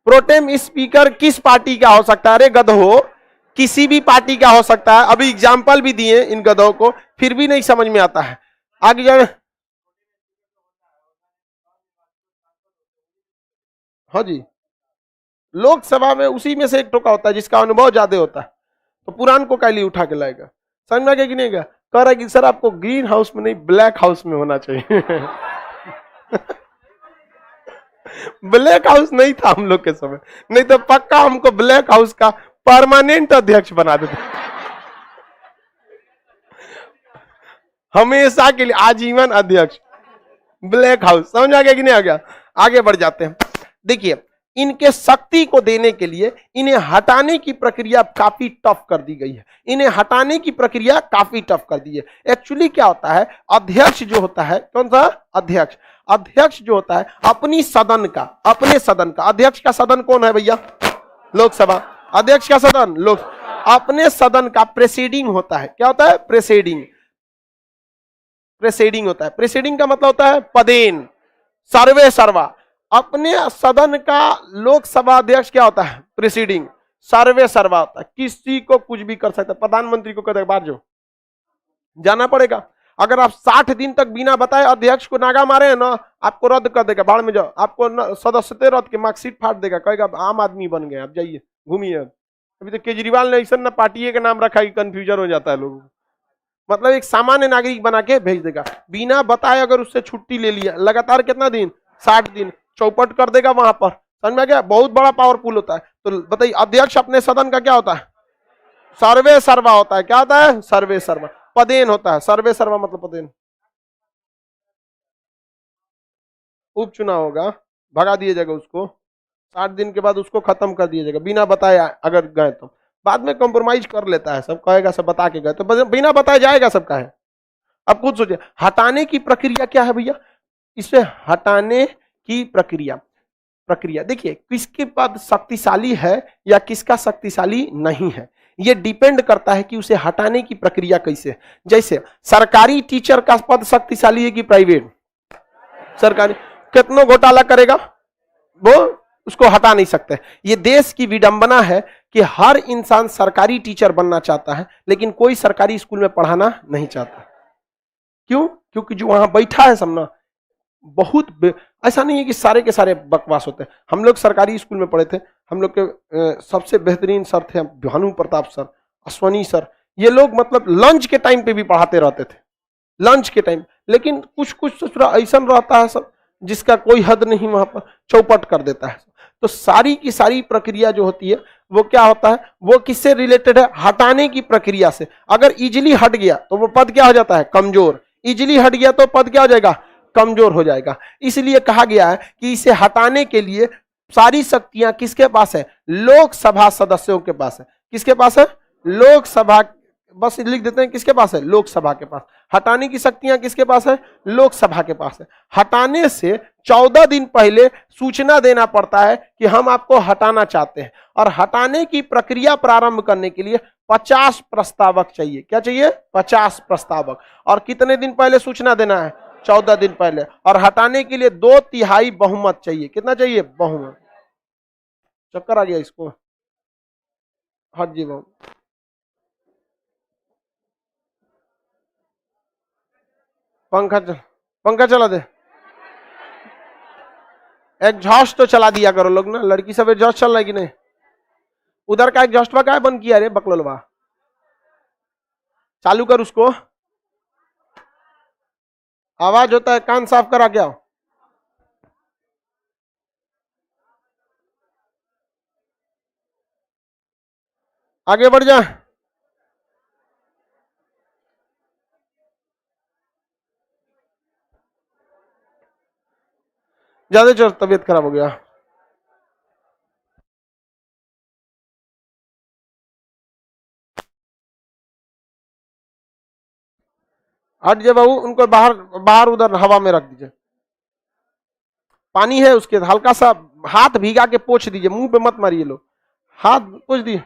प्रोटेम स्पीकर किस पार्टी का हो सकता है? अरे गधो, किसी भी पार्टी का हो सकता है। अभी एग्जाम्पल भी दिए इन गधों को, फिर भी नहीं समझ में आता है। आगे जाए। हाँ जी, लोकसभा में उसी में से एक टोका होता है जिसका अनुभव ज्यादा होता है। तो पुरान को कैली उठा के लाएगा। समझ में आ गया कि नहीं गया? कह रहा है कि सर आपको ग्रीन हाउस में नहीं, ब्लैक हाउस में होना चाहिए। ब्लैक हाउस नहीं था हम लोग के समय, नहीं तो पक्का हमको ब्लैक हाउस का परमानेंट अध्यक्ष बना देते, हमेशा के लिए आजीवन अध्यक्ष, ब्लैक हाउस। समझ आ गया कि नहीं आ गया? आगे बढ़ जाते हैं। देखिए, इनके शक्ति को देने के लिए इन्हें हटाने की प्रक्रिया काफी टफ कर दी गई है। इन्हें हटाने की प्रक्रिया काफी टफ कर दी है। एक्चुअली क्या होता है, अध्यक्ष जो होता है, कौन सा अध्यक्ष? अध्यक्ष जो होता है अपनी सदन का, अपने सदन का, अध्यक्ष का सदन कौन है भैया? लोकसभा। अध्यक्ष का सदन लोक, अपने सदन का प्रेसिडिंग होता है। क्या होता है? प्रेसिडिंग। प्रेसिडिंग होता है। प्रेसिडिंग का मतलब होता है पदेन, सर्वे सर्वा। अपने सदन का लोकसभा अध्यक्ष क्या होता है? प्रेसिडिंग। सर्वे सर्वा होता है, किसी को कुछ भी कर सकता है। प्रधानमंत्री को कहते बाहर जो जाना पड़ेगा। अगर आप 60 दिन तक बिना बताए अध्यक्ष को नागा मारे हैं ना, आपको रद्द कर देगा, बाढ़ में जाओ। आपको सदस्यता रद्द के मार्कशीट फाड़ देगा, कहेगा आम आदमी बन गए, आप जाइए घूमिए। अभी तो केजरीवाल ने ऐसा ना पार्टी का नाम रखा कि कंफ्यूजन हो जाता है लोगों को। मतलब एक सामान्य नागरिक बना के भेज देगा, बिना बताए। अगर उससे छुट्टी ले लिया लगातार कितना दिन? 60 दिन, चौपट कर देगा वहां पर। समझ में गया? बहुत बड़ा पावरफुल होता है। तो बताइए, अध्यक्ष अपने सदन का क्या होता है? सर्वे सर्वा होता है। क्या होता है? सर्वे सर्वा। पदेन होता है। सर्वे सर्वा मतलब पदेन। उपचुनाव होगा, भगा दिया जाएगा उसको, 60 दिन के बाद उसको खत्म कर दिया जाएगा बिना बताए। अगर गए तो बाद में कॉम्प्रोमाइज कर लेता है, सब कहेगा सब बता के गए, तो बिना बताए जाएगा सबका है। अब खुद सोचिए, हटाने की प्रक्रिया क्या है भैया? इसे हटाने की प्रक्रिया देखिए, किसके पद शक्तिशाली है या किसका शक्तिशाली नहीं है, यह डिपेंड करता है कि उसे हटाने की प्रक्रिया कैसे है। जैसे सरकारी टीचर का पद शक्तिशाली है कि प्राइवेट? सरकारी। कितनों घोटाला करेगा वो उसको हटा नहीं सकते। ये देश की विडंबना है कि हर इंसान सरकारी टीचर बनना चाहता है, लेकिन कोई सरकारी स्कूल में पढ़ाना नहीं चाहता। क्यों? क्योंकि जो वहां बैठा है सब ना, ऐसा नहीं है कि सारे के सारे बकवास होते हैं। हम लोग सरकारी स्कूल में पढ़े थे, हम लोग के सबसे बेहतरीन सर थे भानु प्रताप सर, अश्वनी सर, ये लोग मतलब लंच के टाइम पे भी पढ़ाते रहते थे, लंच के टाइम। लेकिन कुछ कुछ तो ऐसा रहता है सब जिसका कोई हद नहीं, वहां पर चौपट कर देता है। तो सारी की सारी प्रक्रिया जो होती है वो क्या होता है, वो किससे रिलेटेड है, हटाने की प्रक्रिया से। अगर इजिली हट गया तो वो पद क्या हो जाता है, कमजोर। इजिली हट गया तो पद क्या हो जाएगा, कमजोर हो जाएगा। इसलिए कहा गया है कि इसे हटाने के लिए सारी शक्तियां किसके पास है, लोकसभा सदस्यों के पास है। किसके पास है, लोकसभा, बस लिख देते हैं किसके पास है, लोकसभा के पास। हटाने की शक्तियां किसके पास है, लोकसभा के पास है। हटाने से 14 दिन पहले सूचना देना पड़ता है कि हम आपको हटाना चाहते हैं, और हटाने की प्रक्रिया प्रारंभ करने के लिए 50 प्रस्तावक चाहिए। क्या चाहिए, 50 प्रस्तावक। और कितने दिन पहले सूचना देना है, 14 दिन पहले। और हटाने के लिए 2/3 बहुमत चाहिए। कितना चाहिए, बहुमत। चक्कर आ गया इसको, हाँ जी बहुमत। पंखा चला दे, एग्जॉस्ट तो चला दिया करो लोग ना, लड़की सब एग्जॉस्ट चल रहा है कि नहीं। उधर का एग्जॉस्ट का बंद किया रे बकलोलवा, चालू कर उसको, आवाज होता है, कान साफ करा क्या। आगे बढ़ जा। ज्यादा चोर, तबीयत खराब हो गया। हट जाए बाबू, उनको बाहर बाहर उधर हवा में रख दीजिए। पानी है उसके, हल्का सा हाथ भीगा के पोंछ दीजिए, मुंह पे मत मारिए लोग, हाथ पोंछ दिए।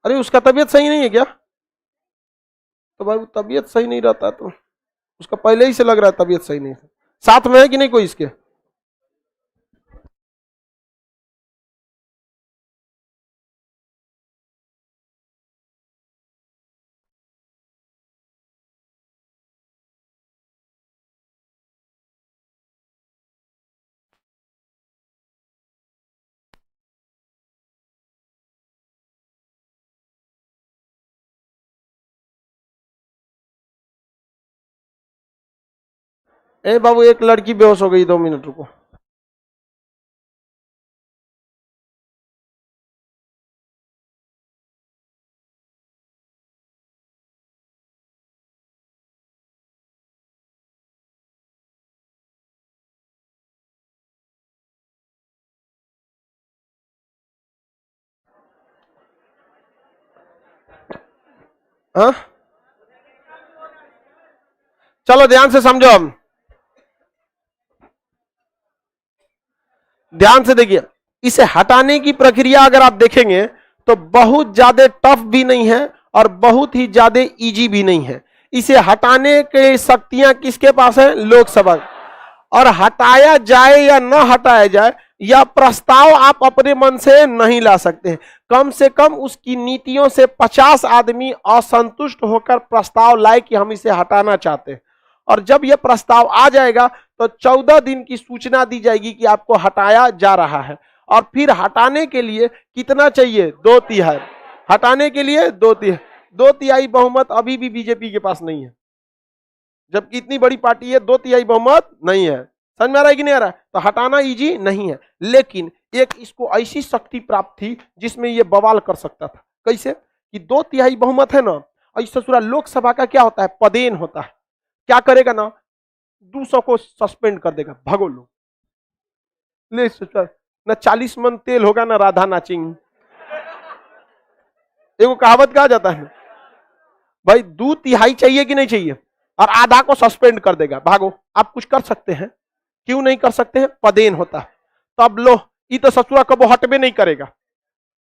अरे उसका तबीयत सही नहीं है क्या, तो भाई तबीयत सही नहीं रहता तो उसका पहले ही से लग रहा है तबीयत सही नहीं है। साथ में है कि नहीं कोई इसके, ए बाबू एक लड़की बेहोश हो गई, 2 मिनट रुको। हाँ चलो ध्यान से समझो, हम ध्यान से देखिए। इसे हटाने की प्रक्रिया अगर आप देखेंगे तो बहुत ज्यादा टफ भी नहीं है और बहुत ही ज्यादा इजी भी नहीं है। इसे हटाने के शक्तियां किसके पास है, लोकसभा। और हटाया जाए या न हटाया जाए, यह प्रस्ताव आप अपने मन से नहीं ला सकते हैं। कम से कम उसकी नीतियों से 50 आदमी असंतुष्ट होकर प्रस्ताव लाए कि हम इसे हटाना चाहते हैं। और जब यह प्रस्ताव आ जाएगा तो 14 दिन की सूचना दी जाएगी कि आपको हटाया जा रहा है। और फिर हटाने के लिए कितना चाहिए, 2/3। हटाने के लिए 2/3 बहुमत अभी भी बीजेपी के पास नहीं है, जबकि इतनी बड़ी पार्टी है, 2/3 बहुमत नहीं है। समझ में आ रहा है कि नहीं आ रहा है। तो हटाना इजी नहीं है, लेकिन एक इसको ऐसी शक्ति प्राप्त थी जिसमें यह बवाल कर सकता था। कैसे कि 2/3 बहुमत है ना, ऐसा पूरा लोकसभा का क्या होता है, पदेन होता है। क्या करेगा ना, 200 को सस्पेंड कर देगा, भागो लो ले ना 40 मन तेल होगा ना राधा नाचिंग। एगो कहावत कहा जाता है भाई, 2/3 चाहिए कि नहीं चाहिए, और आधा को सस्पेंड कर देगा, भागो। आप कुछ कर सकते हैं, क्यों नहीं कर सकते हैं, पदेन होता है। तब लो, ये तो ससुरा कबो हटबे नहीं करेगा।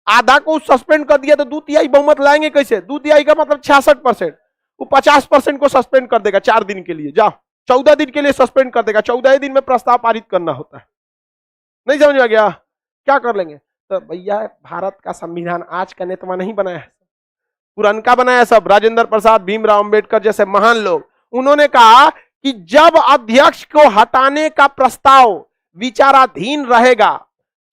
आधा को सस्पेंड कर दिया तो 2/3 बहुमत लाएंगे कैसे, 2/3 का मतलब 66%। वो 50% को सस्पेंड कर देगा 4 दिन के लिए, जाओ 14 दिन के लिए सस्पेंड कर देगा, 14 दिन में प्रस्ताव पारित करना होता है। नहीं समझ में आ गया, क्या कर लेंगे। तो भैया भारत का संविधान आज का नेता नहीं बनाया है, पुरनका बनाया सब, राजेंद्र प्रसाद, भीमराव अंबेडकर जैसे महान लोग। उन्होंने कहा कि जब अध्यक्ष को हटाने का प्रस्ताव विचाराधीन रहेगा,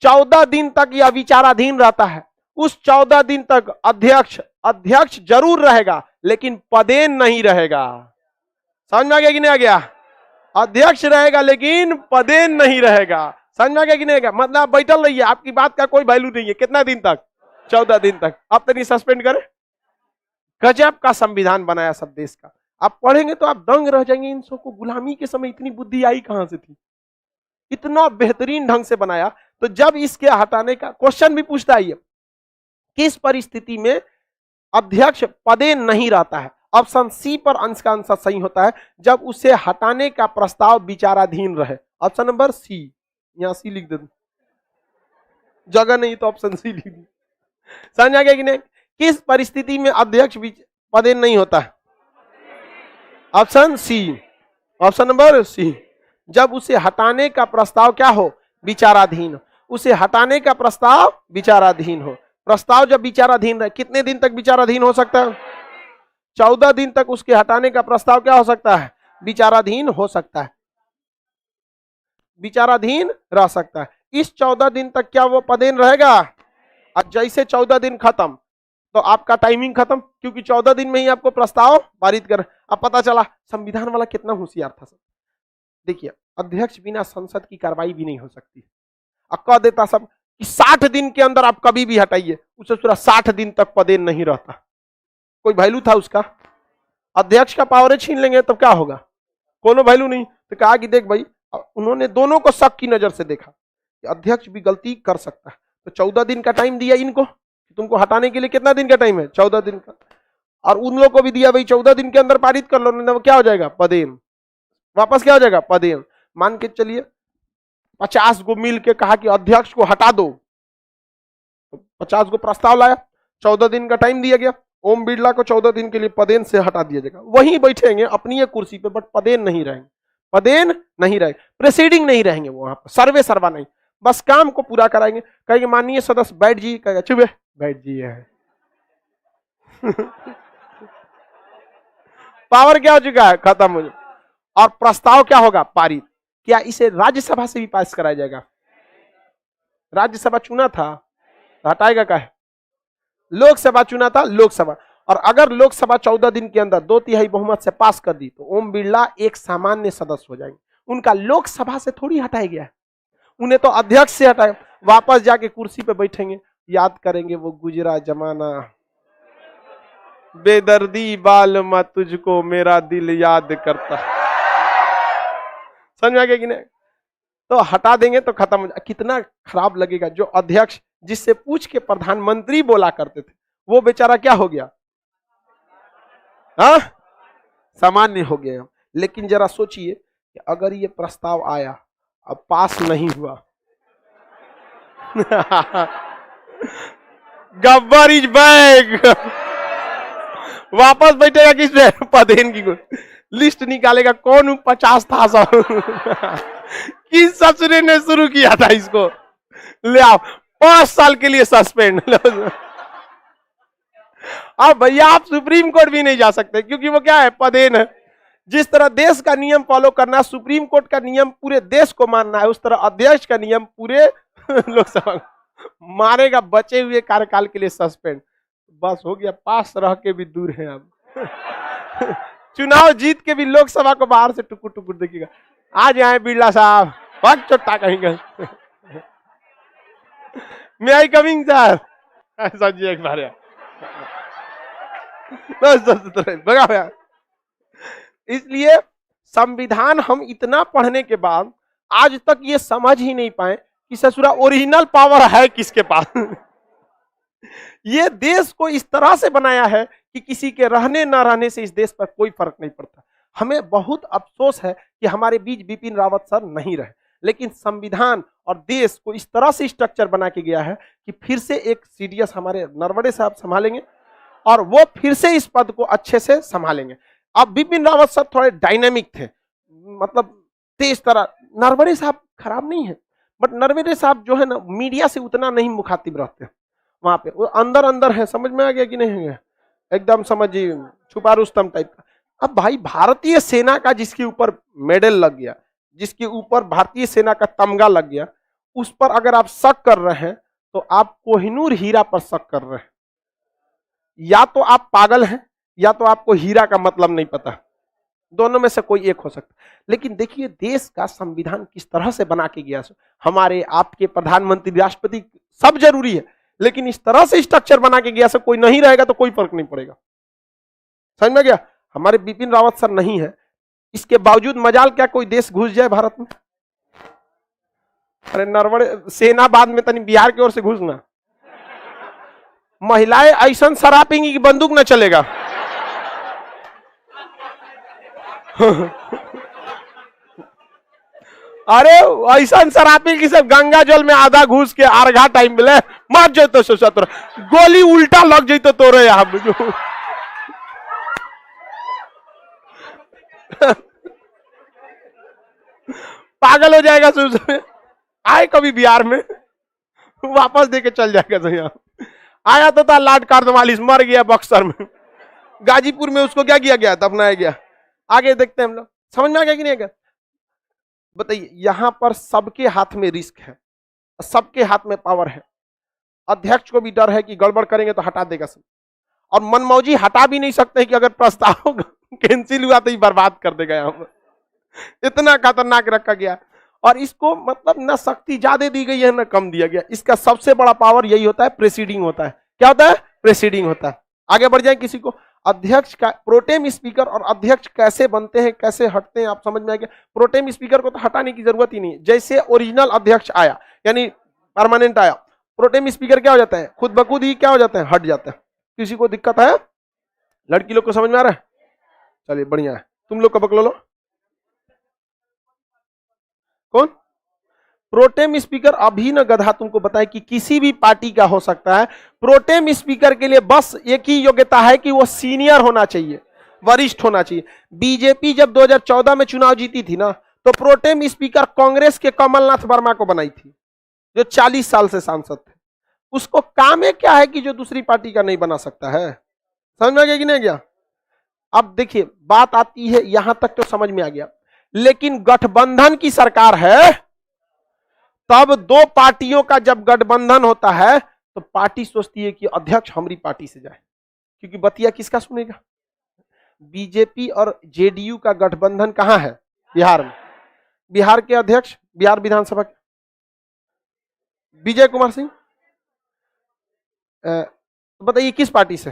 14 दिन तक यह विचाराधीन रहता है, उस 14 दिन तक अध्यक्ष जरूर रहेगा लेकिन पदेन नहीं रहेगा। समझ में आ गया कि नहीं आ गया? अध्यक्ष रहेगा लेकिन पदेन नहीं रहेगा। समझ में आ गया कि नहीं आ गया? मतलब आप बैठल रहिए, आपकी बात का कोई वैल्यू नहीं है। कितना दिन तक? 14 दिन तक। अब तक सस्पेंड करें। गजब का संविधान बनाया सब देश का। आप पढ़ेंगे तो आप दंग रह जाएंगे, इन सबको गुलामी के समय इतनी बुद्धि आई कहां से थी? इतना बेहतरीन ढंग से बनाया। तो जब इसके हटाने का क्वेश्चन भी पूछता है, किस परिस्थिति में अध्यक्ष पदे नहीं रहता है? ऑप्शन सी पर अंश का आंसर सही होता है, जब उसे हटाने का प्रस्ताव विचाराधीन रहे। ऑप्शन नंबर सी, यहां सी लिख दे, जगह नहीं तो ऑप्शन सी लिख दी। समझ आ गया कि नहीं? किस परिस्थिति में अध्यक्ष पदे नहीं होता है? Option C, option number C, जब उसे हटाने का प्रस्ताव क्या हो? विचाराधीन। उसे हटाने का प्रस्ताव विचाराधीन हो। प्रस्ताव जब विचाराधीन रहे, कितने दिन तक विचाराधीन हो सकता है? 14 दिन तक उसके हटाने का प्रस्ताव क्या हो सकता है? विचाराधीन हो सकता है, विचाराधीन रह सकता है। इस 14 दिन तक क्या वो पदेन रहेगा? और जैसे 14 दिन खत्म तो आपका टाइमिंग खत्म, क्योंकि 14 दिन में ही आपको प्रस्ताव पारित कर। अब पता चला संविधान वाला कितना होशियार था। सब देखिए, अध्यक्ष बिना संसद की कार्रवाई भी नहीं हो सकती। अब कह देता सब कि 60 दिन के अंदर आप कभी भी हटाइए, उसे पूरा 60 दिन तक पदेन नहीं रहता। कोई वैल्यू था उसका? अध्यक्ष का पावर छीन लेंगे तब क्या होगा? कोनो वैल्यू नहीं। तो कहा कि देख भाई, उन्होंने दोनों को शक की नजर से देखा कि अध्यक्ष भी गलती कर सकता है, तो 14 दिन का टाइम दिया इनको। तुमको हटाने के लिए कितना दिन का टाइम है? 14 दिन का। और उन लोगों को भी दिया भाई 14 दिन के अंदर पारित कर लो, नहीं तो क्या हो जाएगा? पदेन। वापस क्या हो जाएगा? पदेन। मान के चलिए 50 को मिल के कहा कि अध्यक्ष को हटा दो, 50 को प्रस्ताव लाया, 14 दिन का टाइम दिया गया। ओम बिरला को 14 दिन के लिए पदेन से हटा दिया जाएगा। वहीं बैठेंगे अपनी कुर्सी पे, बट पदेन नहीं रहेंगे, पदेन नहीं रहेंगे, प्रेसिडिंग नहीं रहेंगे वहां पर, सर्वे सर्वा नहीं, बस काम को पूरा कराएंगे। कहेंगे माननीय सदस्य बैठ जी, कहेगा चुप बैठ जी है। पावर क्या हो चुका है? खत्म हो जाएगा। और प्रस्ताव क्या होगा? पारित। क्या इसे राज्यसभा से भी पास कराया जाएगा? राज्यसभा चुना था, हटाएगा क्या है? लोकसभा चुना था, लोकसभा। और अगर लोकसभा 14 दिन के अंदर 2/3 बहुमत से पास कर दी तो ओम बिरला एक सामान्य सदस्य हो जाएंगे। उनका लोकसभा से थोड़ी हटाया गया है, उन्हें तो अध्यक्ष से हटाया। वापस जाके कुर्सी पे बैठेंगे, याद करेंगे वो गुजरा जमाना, बेदर्दी बालमा तुझको मेरा दिल याद करता। समझ में आ गया कि नहीं? तो हटा देंगे तो खत्म हो जाए। कितना खराब लगेगा। जो अध्यक्ष जिससे पूछ के प्रधानमंत्री बोला करते थे, वो बेचारा क्या हो गया? हाँ, सामान्य हो गया। लेकिन जरा सोचिए कि अगर ये प्रस्ताव आया, अब पास नहीं हुआ, गब्बर इज बैक। वापस बैठेगा किस पे? पदेन की लिस्ट निकालेगा, कौन 50 था सब। किस ससुरे ने शुरू किया था इसको? ले आओ, 5 साल के लिए सस्पेंड। अब भैया आप सुप्रीम कोर्ट भी नहीं जा सकते, क्योंकि वो क्या है? पदेन है। जिस तरह देश का नियम फॉलो करना, सुप्रीम कोर्ट का नियम पूरे देश को मानना है, उस तरह अध्यक्ष का नियम पूरे लोकसभा मारेगा। बचे हुए कार्यकाल के लिए सस्पेंड। बस हो गया, पास रह के भी दूर है। अब चुनाव जीत के भी लोकसभा को बाहर से टुकुर टुकुर देखिएगा। आ जाए बिरला साहब, बहुत चोटा कहेंगे। मैं आई कमिंग सर, ऐसा जी एक बार यार। इसलिए संविधान हम इतना पढ़ने के बाद आज तक ये समझ ही नहीं पाए कि ससुरा ओरिजिनल पावर है किसके पास। ये देश को इस तरह से बनाया है कि किसी के रहने ना रहने से इस देश पर कोई फर्क नहीं पड़ता। हमें बहुत अफसोस है कि हमारे बीच बिपिन रावत सर नहीं रहे, लेकिन संविधान और देश को इस तरह से स्ट्रक्चर बना के गया है कि फिर से एक सीडीएस हमारे नरवणे साहब संभालेंगे और वो फिर से इस पद को अच्छे से संभालेंगे। अब बिपिन रावत सर थोड़े डायनेमिक थे, मतलब तेज तरह। नरवणे साहब खराब नहीं है, बट नरवणे साहब जो है ना, मीडिया से उतना नहीं मुखातिब रहते हैं। वहां पे वो अंदर अंदर है, समझ में आ गया कि नहीं है? एकदम समझिए छुपा रुस्तम टाइप का। अब भाई भारतीय सेना का जिसके ऊपर मेडल लग गया, जिसके ऊपर भारतीय सेना का तमगा लग गया, उस पर अगर आप शक कर रहे हैं तो आप कोहिनूर हीरा पर शक कर रहे हैं। या तो आप पागल हैं या तो आपको हीरा का मतलब नहीं पता, दोनों में से कोई एक हो सकता। लेकिन देखिए देश का संविधान किस तरह से बना के गया, हमारे आपके प्रधानमंत्री राष्ट्रपति सब जरूरी है, लेकिन इस तरह से स्ट्रक्चर बना के गया, कोई नहीं रहेगा तो कोई फर्क नहीं पड़ेगा। समझ में गया? हमारे बिपिन रावत सर नहीं है, इसके बावजूद मजाल क्या कोई देश घुस जाए भारत में? अरे नरवड़ सेना बाद में तनी बिहार की ओर से घुसना, महिलाएं ऐसा शराबेंगी कि बंदूक न चलेगा। अरे ऐसा शराबी की सब गंगा जल में आधा घुस के अर्घा टाइम मिले मर जाए तो सोचा तो गोली उल्टा लग जाए तो तोरे यहाँ पागल हो जाएगा। सोच आए कभी बिहार में वापस देके चल जाएगा। तो यहाँ आया तो था लाट कार्नवालिस, मर गया बक्सर में, गाजीपुर में उसको क्या किया गया, दफनाया गया। आगे देखते हैं हम लोग, समझ में आ गया कि नहीं आएगा? बताइए, यहां पर सबके हाथ में रिस्क है, सबके हाथ में पावर है। अध्यक्ष को भी डर है कि गड़बड़ करेंगे तो हटा देगा सब, और मनमौजी हटा भी नहीं सकते कि अगर प्रस्ताव कैंसिल हुआ तो ही बर्बाद कर देगा। यहां पर इतना खतरनाक रखा गया, और इसको मतलब न शक्ति ज्यादा दी गई है न कम दिया गया। इसका सबसे बड़ा पावर यही होता है, प्रेसिडिंग होता है। क्या होता है? प्रेसिडिंग होता है। आगे बढ़ जाए, किसी को अध्यक्ष का प्रोटेम स्पीकर और अध्यक्ष कैसे बनते हैं, कैसे हटते हैं, आप समझ में आएगा। प्रोटेम स्पीकर को तो हटाने की जरूरत ही नहीं है, जैसे ओरिजिनल अध्यक्ष आया यानी परमानेंट आया, प्रोटेम स्पीकर क्या हो जाता है, खुद ब खुद ही क्या हो जाता है, हट जाता है। किसी को दिक्कत है? लड़की लोग को समझ में आ रहा है? चलिए बढ़िया है। तुम लोग का पकड़ लो। कौन? प्रोटेम स्पीकर अभी न गधा तुमको बताए कि किसी भी पार्टी का हो सकता है। प्रोटेम स्पीकर के लिए बस एक ही योग्यता है कि वो सीनियर होना चाहिए, वरिष्ठ होना चाहिए। बीजेपी जब 2014 में चुनाव जीती थी ना, तो प्रोटेम स्पीकर कांग्रेस के कमलनाथ वर्मा को बनाई थी, जो 40 साल से सांसद थे। उसको काम है क्या है कि जो दूसरी पार्टी का नहीं बना सकता है। समझ में आ गया कि नहीं गया? अब देखिए बात आती है, यहां तक तो समझ में आ गया, लेकिन गठबंधन की सरकार है, तब दो पार्टियों का जब गठबंधन होता है तो पार्टी सोचती है कि अध्यक्ष हमारी पार्टी से जाए, क्योंकि बतिया किसका सुनेगा? बीजेपी और जेडीयू का गठबंधन कहां है? बिहार में। बिहार के अध्यक्ष, बिहार विधानसभा के विजय कुमार सिंह, बताइए किस पार्टी से?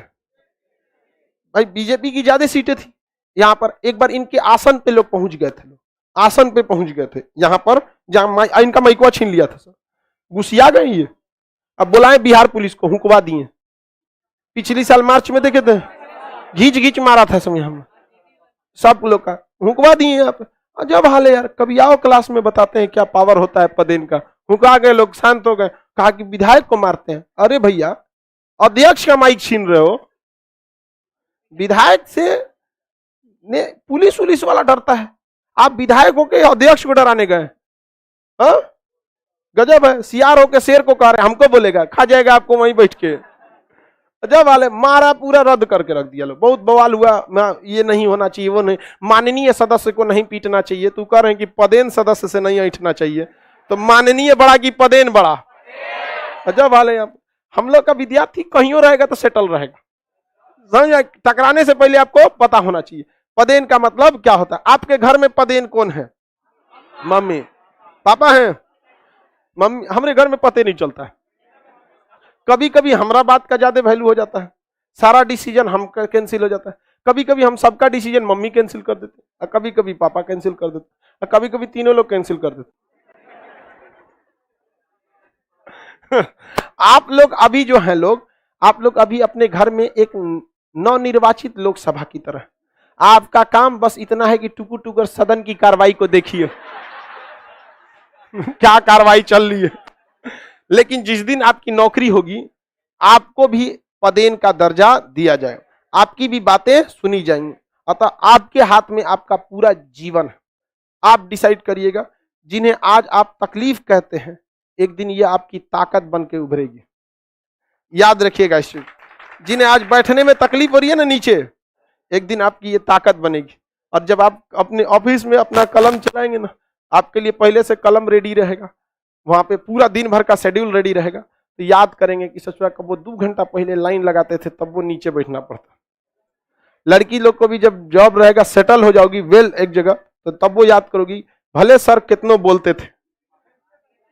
भाई बीजेपी की ज्यादा सीटें थी यहां पर। एक बार इनके आसन पे लोग पहुंच गए थे, आसन पे पहुंच गए थे यहां पर, जहां इनका माइकवा छीन लिया था, घुसिया गए ये। अब बुलाएं बिहार पुलिस को, हुकवा दिए। पिछली साल मार्च में देखे थे, घींच घींच मारा था समय, हम सब लोग का हुकवा दिए। यहाँ पे जब हाल है यार, कभी आओ क्लास में बताते हैं क्या पावर होता है पदेन का। हुका गए लोग, शांत हो गए, कहा कि विधायक को मारते हैं। अरे भैया अध्यक्ष का माइक छीन रहे हो, विधायक से ने पुलिस वाला डरता है, आप विधायक होके अध्यक्ष को डराने गए? गजब है। सियार होके शेर को कह रहे, हमको बोलेगा, खा जाएगा आपको वहीं बैठ के। गजब वाले, मारा पूरा रद्द करके रख दिया लोग। बहुत बवाल हुआ, ये नहीं होना चाहिए, वो नहीं, माननीय सदस्य को नहीं पीटना चाहिए। तू कह रहे हैं कि पदेन सदस्य से नहीं ऐठना चाहिए, तो माननीय बड़ा कि पदेन बड़ा? गजब वाले। हम लोग का विद्यार्थी कहीं रहेगा तो सेटल रहेगा। समझ, टकराने से पहले आपको पता होना चाहिए पदेन का मतलब क्या होता है। आपके घर में पदेन कौन है? मम्मी पापा हैं। मम्मी, हमारे घर में पते नहीं चलता है। कभी कभी हमारा बात का ज्यादा वैल्यू हो जाता है, सारा डिसीजन हम कैंसिल हो जाता है। कभी कभी हम सबका डिसीजन मम्मी कैंसिल कर देते, और कभी कभी पापा कैंसिल कर देते, और कभी कभी तीनों लोग कैंसिल कर देते। आप लोग अभी जो हैं लोग, आप लोग अभी अपने घर में एक नवनिर्वाचित लोकसभा की तरह, आपका काम बस इतना है कि टुकुर टुकुर सदन की कार्रवाई को देखिए क्या कार्रवाई चल रही है। लेकिन जिस दिन आपकी नौकरी होगी, आपको भी पदेन का दर्जा दिया जाए, आपकी भी बातें सुनी जाएंगी। अतः आपके हाथ में आपका पूरा जीवन है, आप डिसाइड करिएगा। जिन्हें आज आप तकलीफ कहते हैं, एक दिन ये आपकी ताकत बन के उभरेगी। याद रखिएगा इस चीज। जिन्हें आज बैठने में तकलीफ हो रही है ना नीचे, एक दिन आपकी ये ताकत बनेगी। और जब आप अपने ऑफिस में अपना कलम चलाएंगे ना, आपके लिए पहले से कलम रेडी रहेगा, वहां पे पूरा दिन भर का शेड्यूल रेडी रहेगा, तो याद करेंगे कि ससुरा कब वो 2 घंटा पहले लाइन लगाते थे तब वो नीचे बैठना पड़ता। लड़की लोग को भी जब जॉब रहेगा, सेटल हो जाओगी वेल एक जगह, तो तब वो याद करोगी भले सर कितनों बोलते थे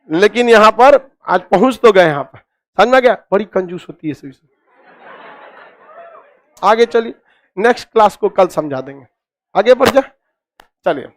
लेकिन यहाँ पर आज पहुंच तो गए। यहाँ पर समझ में गया, बड़ी कंजूस होती है सभी से। आगे चलिए, नेक्स्ट क्लास को कल समझा देंगे, आगे बढ़ जा चलिए।